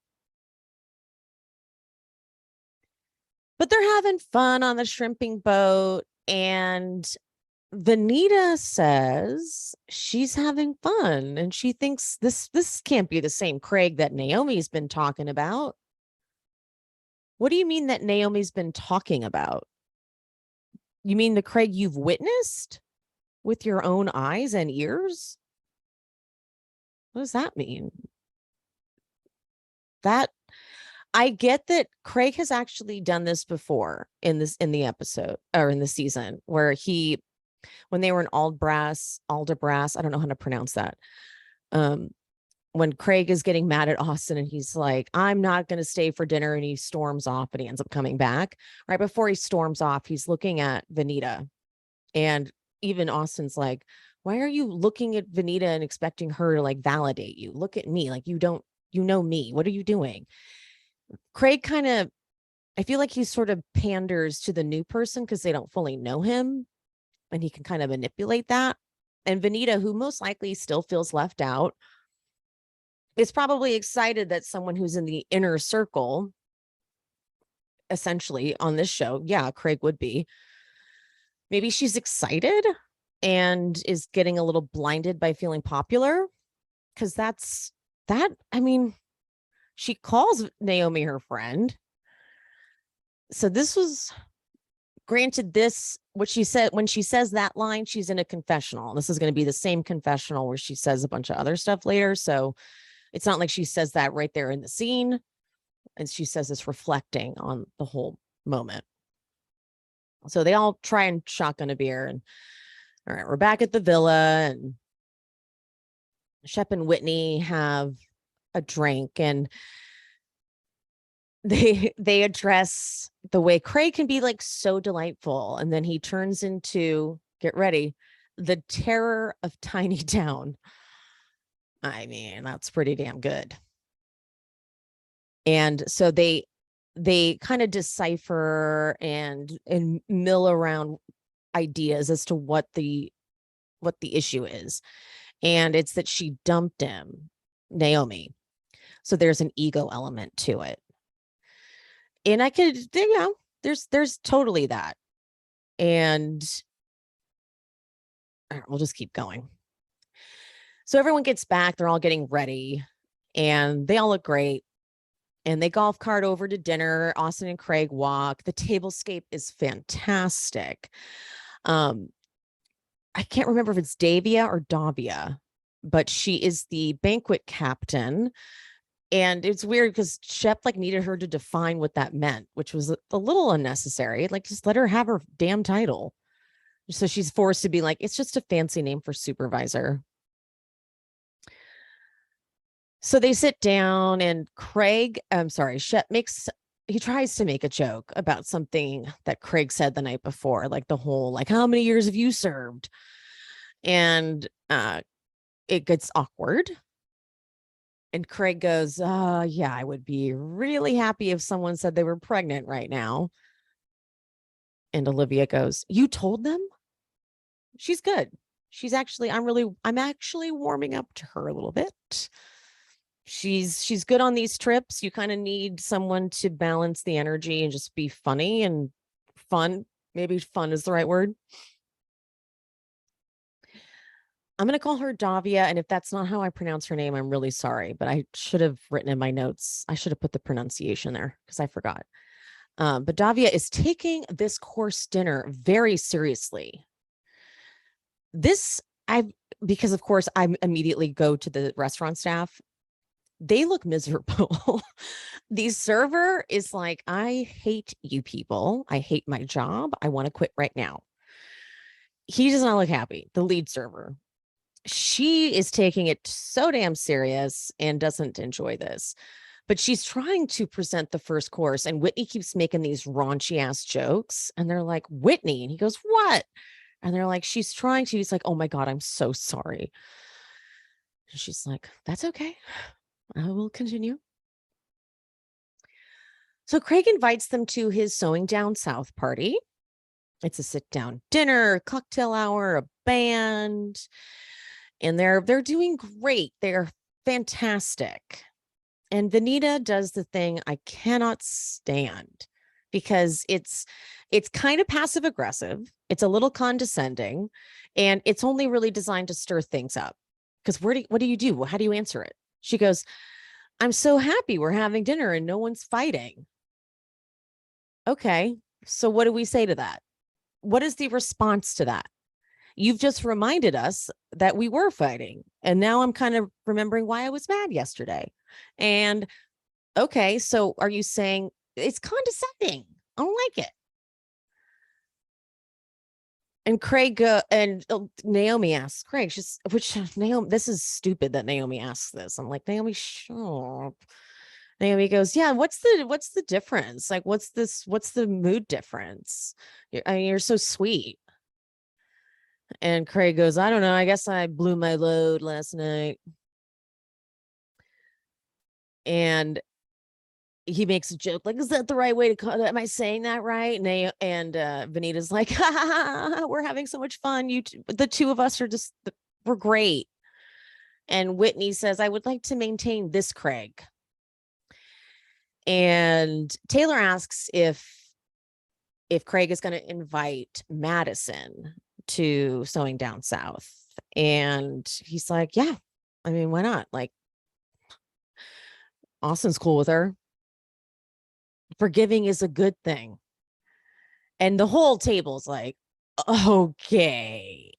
But they're having fun on the shrimping boat, and Venita says she's having fun and she thinks this can't be the same Craig that Naomi's been talking about. What do you mean that Naomi's been talking about? You mean the Craig you've witnessed with your own eyes and ears? What does that mean? That I get that Craig has actually done this before in the episode or in the season where when they were in Aldebrass, I don't know how to pronounce that. When Craig is getting mad at Austen and he's like, I'm not going to stay for dinner, and he storms off and he ends up coming back. Right before he storms off, he's looking at Venita, and even Austen's like, why are you looking at Venita and expecting her to like validate you? Look at me. Like, you know me. What are you doing? Craig I feel like he sort of panders to the new person because they don't fully know him, and he can kind of manipulate that. And Venita, who most likely still feels left out, is probably excited that someone who's in the inner circle, essentially on this show, yeah, Craig would be. Maybe she's excited and is getting a little blinded by feeling popular, because I mean, she calls Naomi her friend. So this was, granted, what she said, when she says that line, she's in a confessional. This is going to be the same confessional where she says a bunch of other stuff later. So it's not like she says that right there in the scene. And she says this reflecting on the whole moment. So they all try and shotgun a beer, and all right, we're back at the villa, and Shep and Whitney have a drink, and they address the way Craig can be like so delightful, and then he turns into, get ready, the terror of Tiny Town. I mean, that's pretty damn good. And so they kind of decipher and mill around ideas as to what the issue is. And it's that she dumped him, Naomi. So there's an ego element to it. And I could, there's totally that. And all right, we'll just keep going. So everyone gets back, they're all getting ready, and they all look great. And they golf cart over to dinner. Austen and Craig walk. The tablescape is fantastic. I can't remember if it's Davia or Davia, but she is the banquet captain. And it's weird because Shep like needed her to define what that meant, which was a little unnecessary. Like, just let her have her damn title. So she's forced to be like, it's just a fancy name for supervisor. So they sit down and Shep he tries to make a joke about something that Craig said the night before, like the whole, like, how many years have you served? And it gets awkward. And Craig goes, yeah, I would be really happy if someone said they were pregnant right now. And Olivia goes, you told them? She's good. I'm actually warming up to her a little bit. She's good on these trips. You kind of need someone to balance the energy and just be funny and fun. Maybe fun is the right word. I'm going to call her Davia. And if that's not how I pronounce her name, I'm really sorry, but I should have written in my notes. I should have put the pronunciation there because I forgot. But Davia is taking this course dinner very seriously. Because of course I immediately go to the restaurant staff. They look miserable. The server is like, I hate you people. I hate my job. I want to quit right now. He does not look happy. The lead server. She is taking it so damn serious and doesn't enjoy this. But she's trying to present the first course, and Whitney keeps making these raunchy ass jokes. And they're like, Whitney. And he goes, what? And they're like, he's like, oh my God, I'm so sorry. And she's like, that's okay. I will continue. So Craig invites them to his Sewing Down South party. It's a sit-down dinner, cocktail hour, a band, and they're doing great. They're fantastic. And Venita does the thing I cannot stand because it's kind of passive aggressive. It's a little condescending, and it's only really designed to stir things up. Because what do you do? How do you answer it? She goes, I'm so happy we're having dinner and no one's fighting. Okay, so what do we say to that? What is the response to that? You've just reminded us that we were fighting. And now I'm kind of remembering why I was mad yesterday. And okay, so are you saying it's condescending? I don't like it. And Craig and Naomi asks Craig, Naomi, this is stupid that Naomi asks this. I'm like, Naomi, shut up. Naomi goes, yeah, what's the difference? Like, what's the mood difference? You're so sweet. And Craig goes, I don't know. I guess I blew my load last night. And he makes a joke like, is that the right way to call it? Am I saying that right? And Venita's like, ha, ha, ha, we're having so much fun. The two of us we're great. And Whitney says, I would like to maintain this Craig. And Taylor asks if Craig is going to invite Madison to Sewing Down South. And he's like, yeah, I mean, why not? Like, Austin's cool with her. Forgiving is a good thing. And the whole table's like, okay,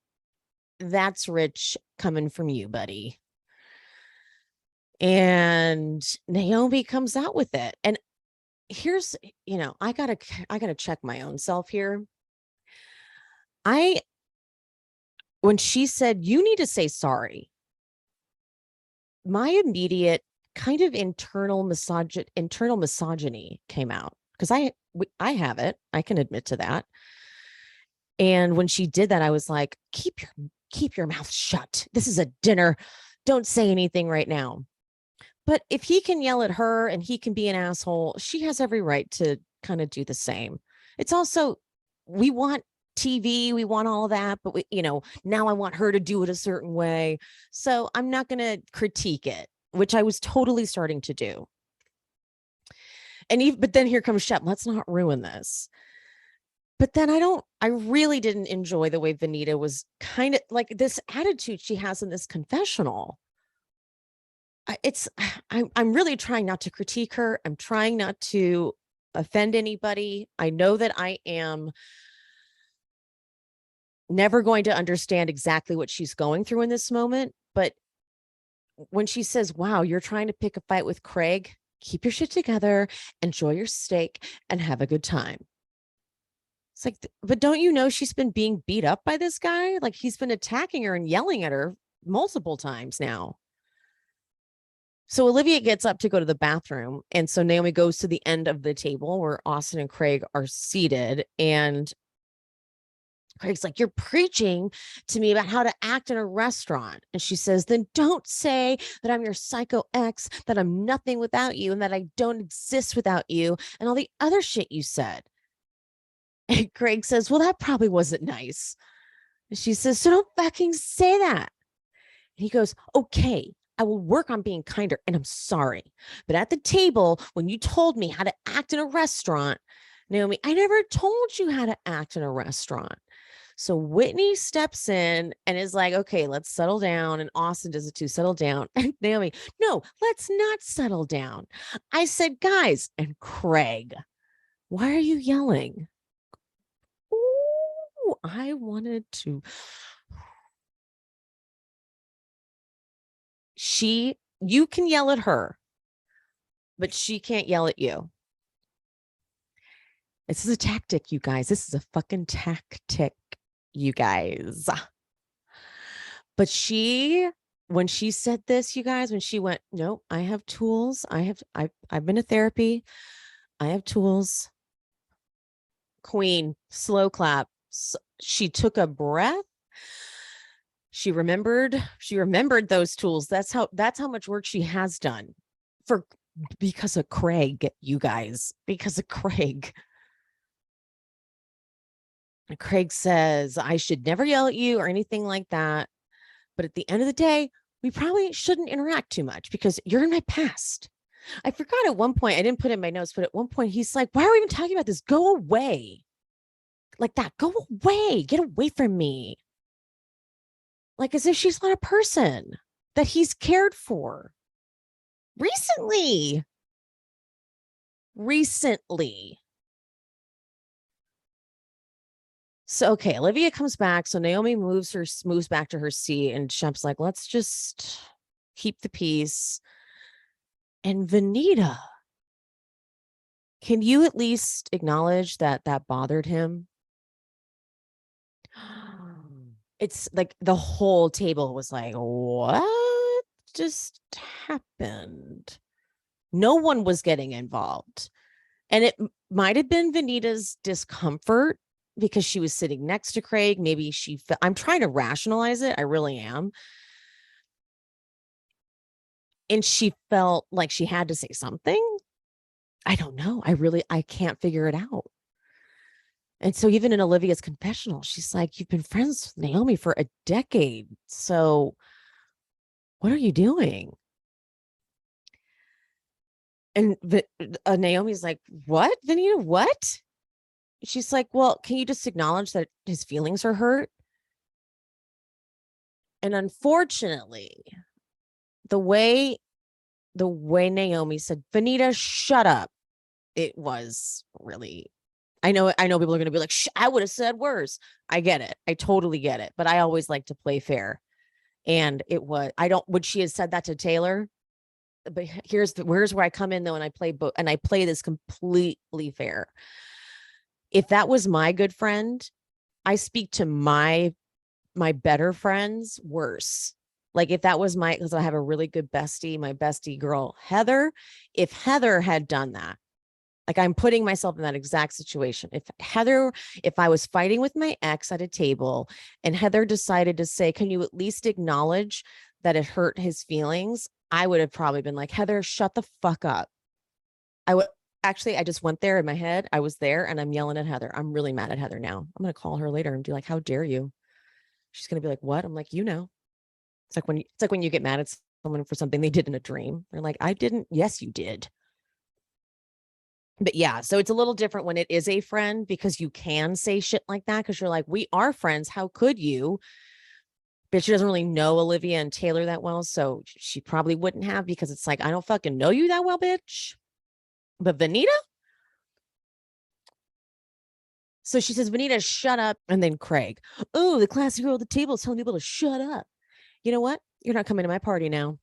that's rich coming from you, buddy. And Naomi comes out with it. And here's, I gotta check my own self here. When she said, you need to say sorry, my immediate kind of internal misogyny came out, because I have it. I can admit to that. And when she did that, I was like, keep your mouth shut. This is a dinner. Don't say anything right now. But if he can yell at her and he can be an asshole, she has every right to kind of do the same. It's also, we want TV, we want all of that, but now I want her to do it a certain way. So I'm not going to critique it, which I was totally starting to do. But then here comes Shep. Let's not ruin this. But then I really didn't enjoy the way Venita was kind of like this attitude she has in this confessional. I'm really trying not to critique her. I'm trying not to offend anybody. I know that I am never going to understand exactly what she's going through in this moment. But when she says, wow, you're trying to pick a fight with Craig, keep your shit together, enjoy your steak, and have a good time. It's like, but don't you know she's been being beat up by this guy? Like he's been attacking her and yelling at her multiple times now. So Olivia gets up to go to the bathroom. And so Naomi goes to the end of the table where Austen and Craig are seated. And Craig's like, you're preaching to me about how to act in a restaurant. And she says, then don't say that I'm your psycho ex, that I'm nothing without you, and that I don't exist without you, and all the other shit you said. And Craig says, well, that probably wasn't nice. And she says, so don't fucking say that. And he goes, okay, I will work on being kinder, and I'm sorry. But at the table, when you told me how to act in a restaurant, Naomi, I never told you how to act in a restaurant. So Whitney steps in and is like, okay, let's settle down. And Austen does it too, settle down. And Naomi, no, let's not settle down. I said, guys, and Craig, why are you yelling? Ooh, I wanted to. You can yell at her, but she can't yell at you. This is a tactic, you guys. This is a fucking tactic, you guys. But when she said this, you guys, when she went, no, I have tools. I've been to therapy. I have tools. Queen, slow clap. She took a breath. She remembered those tools. That's how much work she has done because of Craig, you guys, because of Craig. Craig says, I should never yell at you or anything like that. But at the end of the day, we probably shouldn't interact too much because you're in my past. I forgot at one point, I didn't put it in my notes, but at one point he's like, why are we even talking about this? Go away. Like that. Go away. Get away from me. Like as if she's not a person that he's cared for. Recently. So, okay, Olivia comes back. So Naomi moves back to her seat, and Shep's like, let's just keep the peace. And Venita, can you at least acknowledge that bothered him? It's like the whole table was like, what just happened? No one was getting involved. And it might have been Venita's discomfort because she was sitting next to Craig. Maybe I'm trying to rationalize it. I really am. And she felt like she had to say something. I don't know. I can't figure it out. And so even in Olivia's confessional, she's like, you've been friends with Naomi for a decade. So what are you doing? And Naomi's like, what, Venita, what? She's like, well, can you just acknowledge that his feelings are hurt? And unfortunately, the way Naomi said, Venita, shut up. It was really, I know people are going to be like, I would have said worse. I get it. I totally get it. But I always like to play fair. And would she have said that to Taylor? But here's where I come in though. And I play this completely fair. If that was my good friend, I speak to my better friends worse. Like if that was because I have a really good bestie, my bestie girl, Heather, if Heather had done that, like I'm putting myself in that exact situation. If I was fighting with my ex at a table and Heather decided to say, can you at least acknowledge that it hurt his feelings? I would have probably been like, Heather, shut the fuck up. I just went there in my head. I was there and I'm yelling at Heather. I'm really mad at Heather now. I'm going to call her later and be like, how dare you? She's going to be like, what? I'm like, it's like when you get mad at someone for something they did in a dream. They're like, I didn't. Yes, you did. But yeah, so it's a little different when it is a friend because you can say shit like that because you're like, we are friends. How could you? But she doesn't really know Olivia and Taylor that well. So she probably wouldn't have because it's like, I don't fucking know you that well, bitch. But Venita? So she says, Venita, shut up. And then Craig, oh, the classy girl at the table is telling people to shut up. You know what? You're not coming to my party now.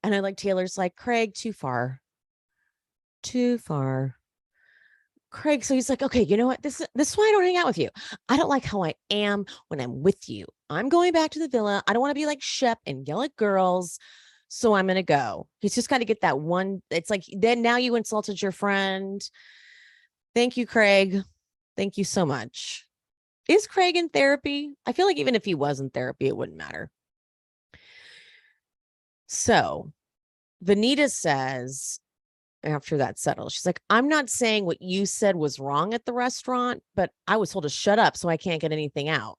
And I like Taylor's like, Craig, too far. Craig, so he's like, okay, you know what? This is why I don't hang out with you. I don't like how I am when I'm with you. I'm going back to the villa. I don't want to be like Shep and yell at girls. So I'm gonna go. He's just got to get that one. It's like then now you insulted your friend. Thank you, Craig. Thank you so much. Is Craig in therapy? I feel like even if he was in therapy, it wouldn't matter. So Venita says, after that settles, she's like, I'm not saying what you said was wrong at the restaurant, but I was told to shut up so I can't get anything out.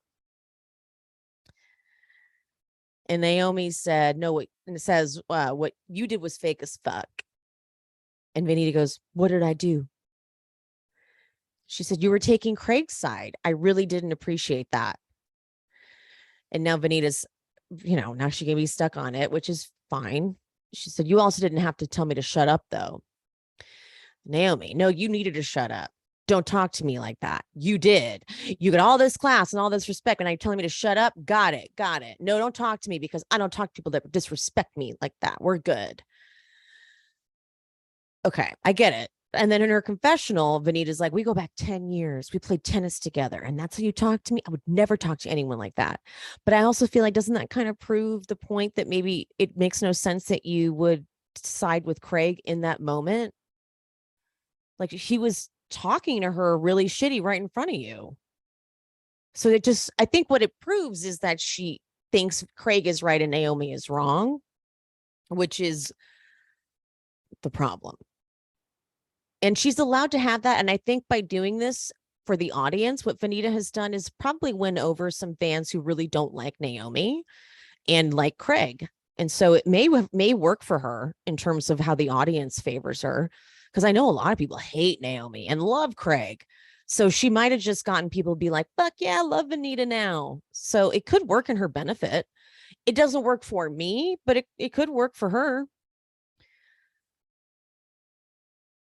And Naomi said, no, and it says, what you did was fake as fuck. And Venita goes, what did I do? She said, you were taking Craig's side. I really didn't appreciate that. And now Venita's, now she can be stuck on it, which is fine. She said, you also didn't have to tell me to shut up, though. Naomi, no, you needed to shut up. Don't talk to me like that. You did. You got all this class and all this respect. And now you're telling me to shut up. Got it. Got it. No, don't talk to me because I don't talk to people that disrespect me like that. We're good. Okay, I get it. And then in her confessional, Venita's like, we go back 10 years. We played tennis together. And that's how you talk to me. I would never talk to anyone like that. But I also feel like, doesn't that kind of prove the point that maybe it makes no sense that you would side with Craig in that moment? Like he was talking to her really shitty right in front of you. So I think what it proves is that she thinks Craig is right and Naomi is wrong, which is the problem. And she's allowed to have that. And I think by doing this for the audience, what Venita has done is probably win over some fans who really don't like Naomi and like Craig. And so it may work for her in terms of how the audience favors her. Because I know a lot of people hate Naomi and love Craig. So she might have just gotten people to be like, fuck yeah, I love Venita now. So it could work in her benefit. It doesn't work for me, but it could work for her.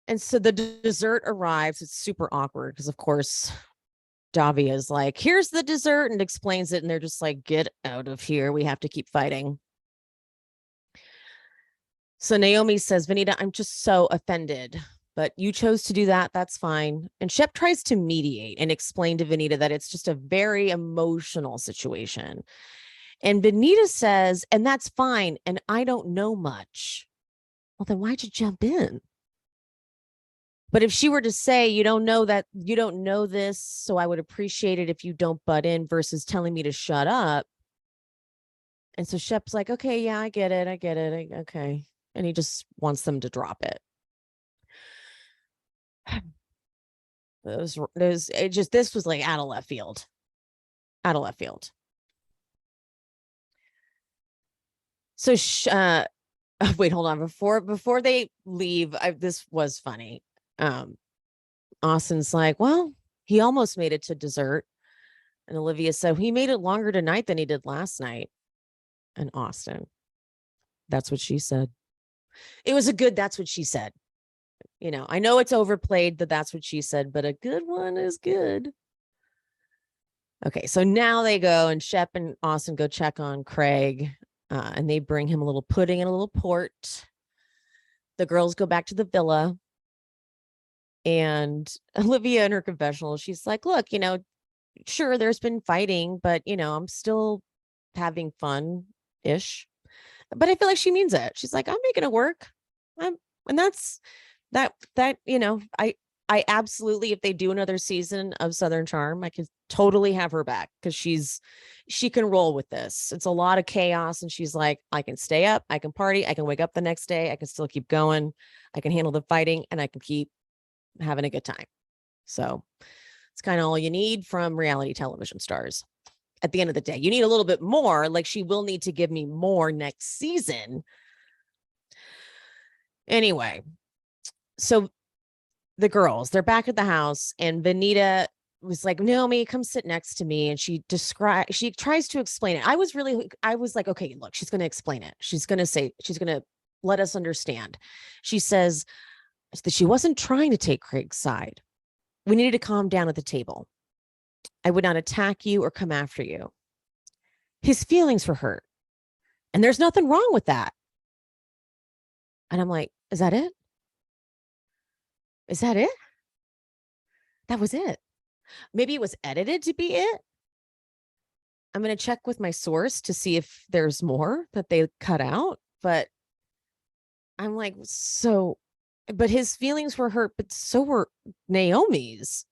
And so the dessert arrives. It's super awkward because, of course, Davia is like, here's the dessert and explains it. And they're just like, get out of here. We have to keep fighting. So Naomi says, Venita, I'm just so offended, but you chose to do that. That's fine. And Shep tries to mediate and explain to Venita that it's just a very emotional situation. And Venita says, and that's fine. And I don't know much. Well, then why'd you jump in? But if she were to say, you don't know this, so I would appreciate it if you don't butt in versus telling me to shut up. And so Shep's like, okay, yeah, I get it. Okay. And he just wants them to drop it. This was like out of left field. So, wait, hold on. Before they leave, this was funny. Austin's like, well, he almost made it to dessert. And Olivia said, he made it longer tonight than he did last night. And Austen, that's what she said. It was a good, that's what she said. I know it's overplayed that that's what she said, but a good one is good. Okay, so now they go and Shep and Austen go check on Craig and they bring him a little pudding and a little port. The girls go back to the villa. And Olivia in her confessional, she's like, look, sure, there's been fighting, but, I'm still having fun-ish. But I feel like she means it. She's like, I'm making it work. And that's that, I absolutely, if they do another season of Southern Charm, I could totally have her back because she can roll with this. It's a lot of chaos. And she's like, I can stay up, I can party, I can wake up the next day, I can still keep going, I can handle the fighting, and I can keep having a good time. So it's kind of all you need from reality television stars. At the end of the day, you need a little bit more. Like she will need to give me more next season. Anyway, so the girls, they're back at the house and Venita was like, Naomi, come sit next to me. And she tries to explain it. I was like, okay, look, she's going to explain it. She's going to let us understand. She says that she wasn't trying to take Craig's side. We needed to calm down at the table. I would not attack you or come after you. His feelings were hurt. And there's nothing wrong with that. And I'm like, is that it? Is that it? That was it. Maybe it was edited to be it. I'm going to check with my source to see if there's more that they cut out. But I'm like, so, but his feelings were hurt, but so were Naomi's,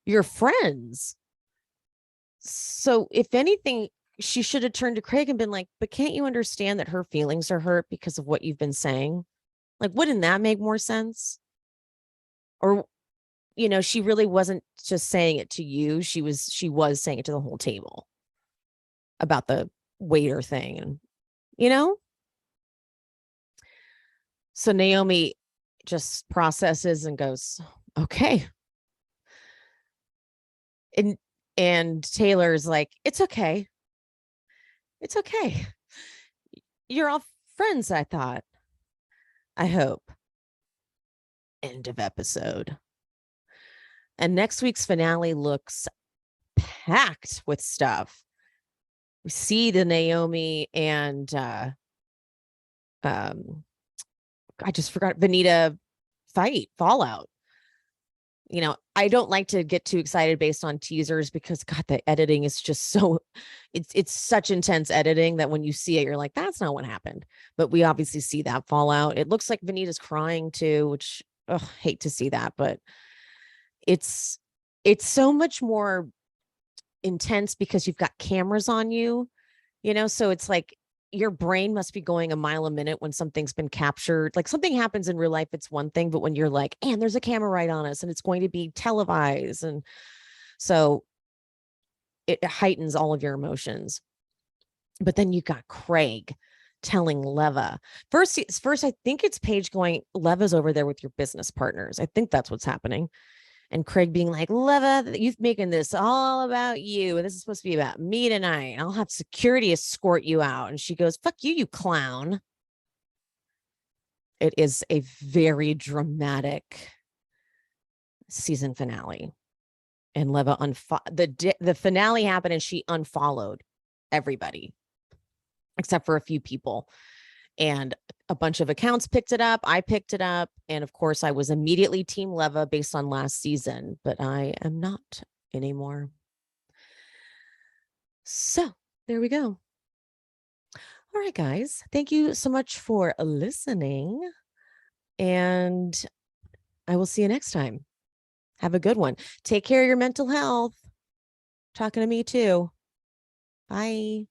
your friends. So if anything, she should have turned to Craig and been like, but can't you understand that her feelings are hurt because of what you've been saying? Like, wouldn't that make more sense? Or, she really wasn't just saying it to you. She was saying it to the whole table about the waiter thing. And, so Naomi just processes and goes, okay. And Taylor's like, it's okay. It's okay. You're all friends, I thought. I hope. End of episode. And next week's finale looks packed with stuff. We see the Naomi and I just forgot Venita fallout. I don't like to get too excited based on teasers because God, the editing is just so it's such intense editing that when you see it, you're like, that's not what happened. But we obviously see that fallout. It looks like Venita's crying too, which hate to see that, but it's so much more intense because you've got cameras on you, so it's like your brain must be going a mile a minute when something's been captured. Like something happens in real life, it's one thing, but when you're like, and there's a camera right on us and it's going to be televised. And so it heightens all of your emotions. But then you got Craig telling Leva first, I think it's Paige going, Leva's over there with your business partners. I think that's what's happening. And Craig being like, Leva, you've making this all about you. And this is supposed to be about me tonight. I'll have security escort you out. And she goes, fuck you, you clown. It is a very dramatic season finale. And Leva, the finale happened and she unfollowed everybody except for a few people. And a bunch of accounts picked it up. I picked it up. And of course, I was immediately Team Leva based on last season, but I am not anymore. So there we go. All right, guys. Thank you so much for listening. And I will see you next time. Have a good one. Take care of your mental health. Talking to me too. Bye.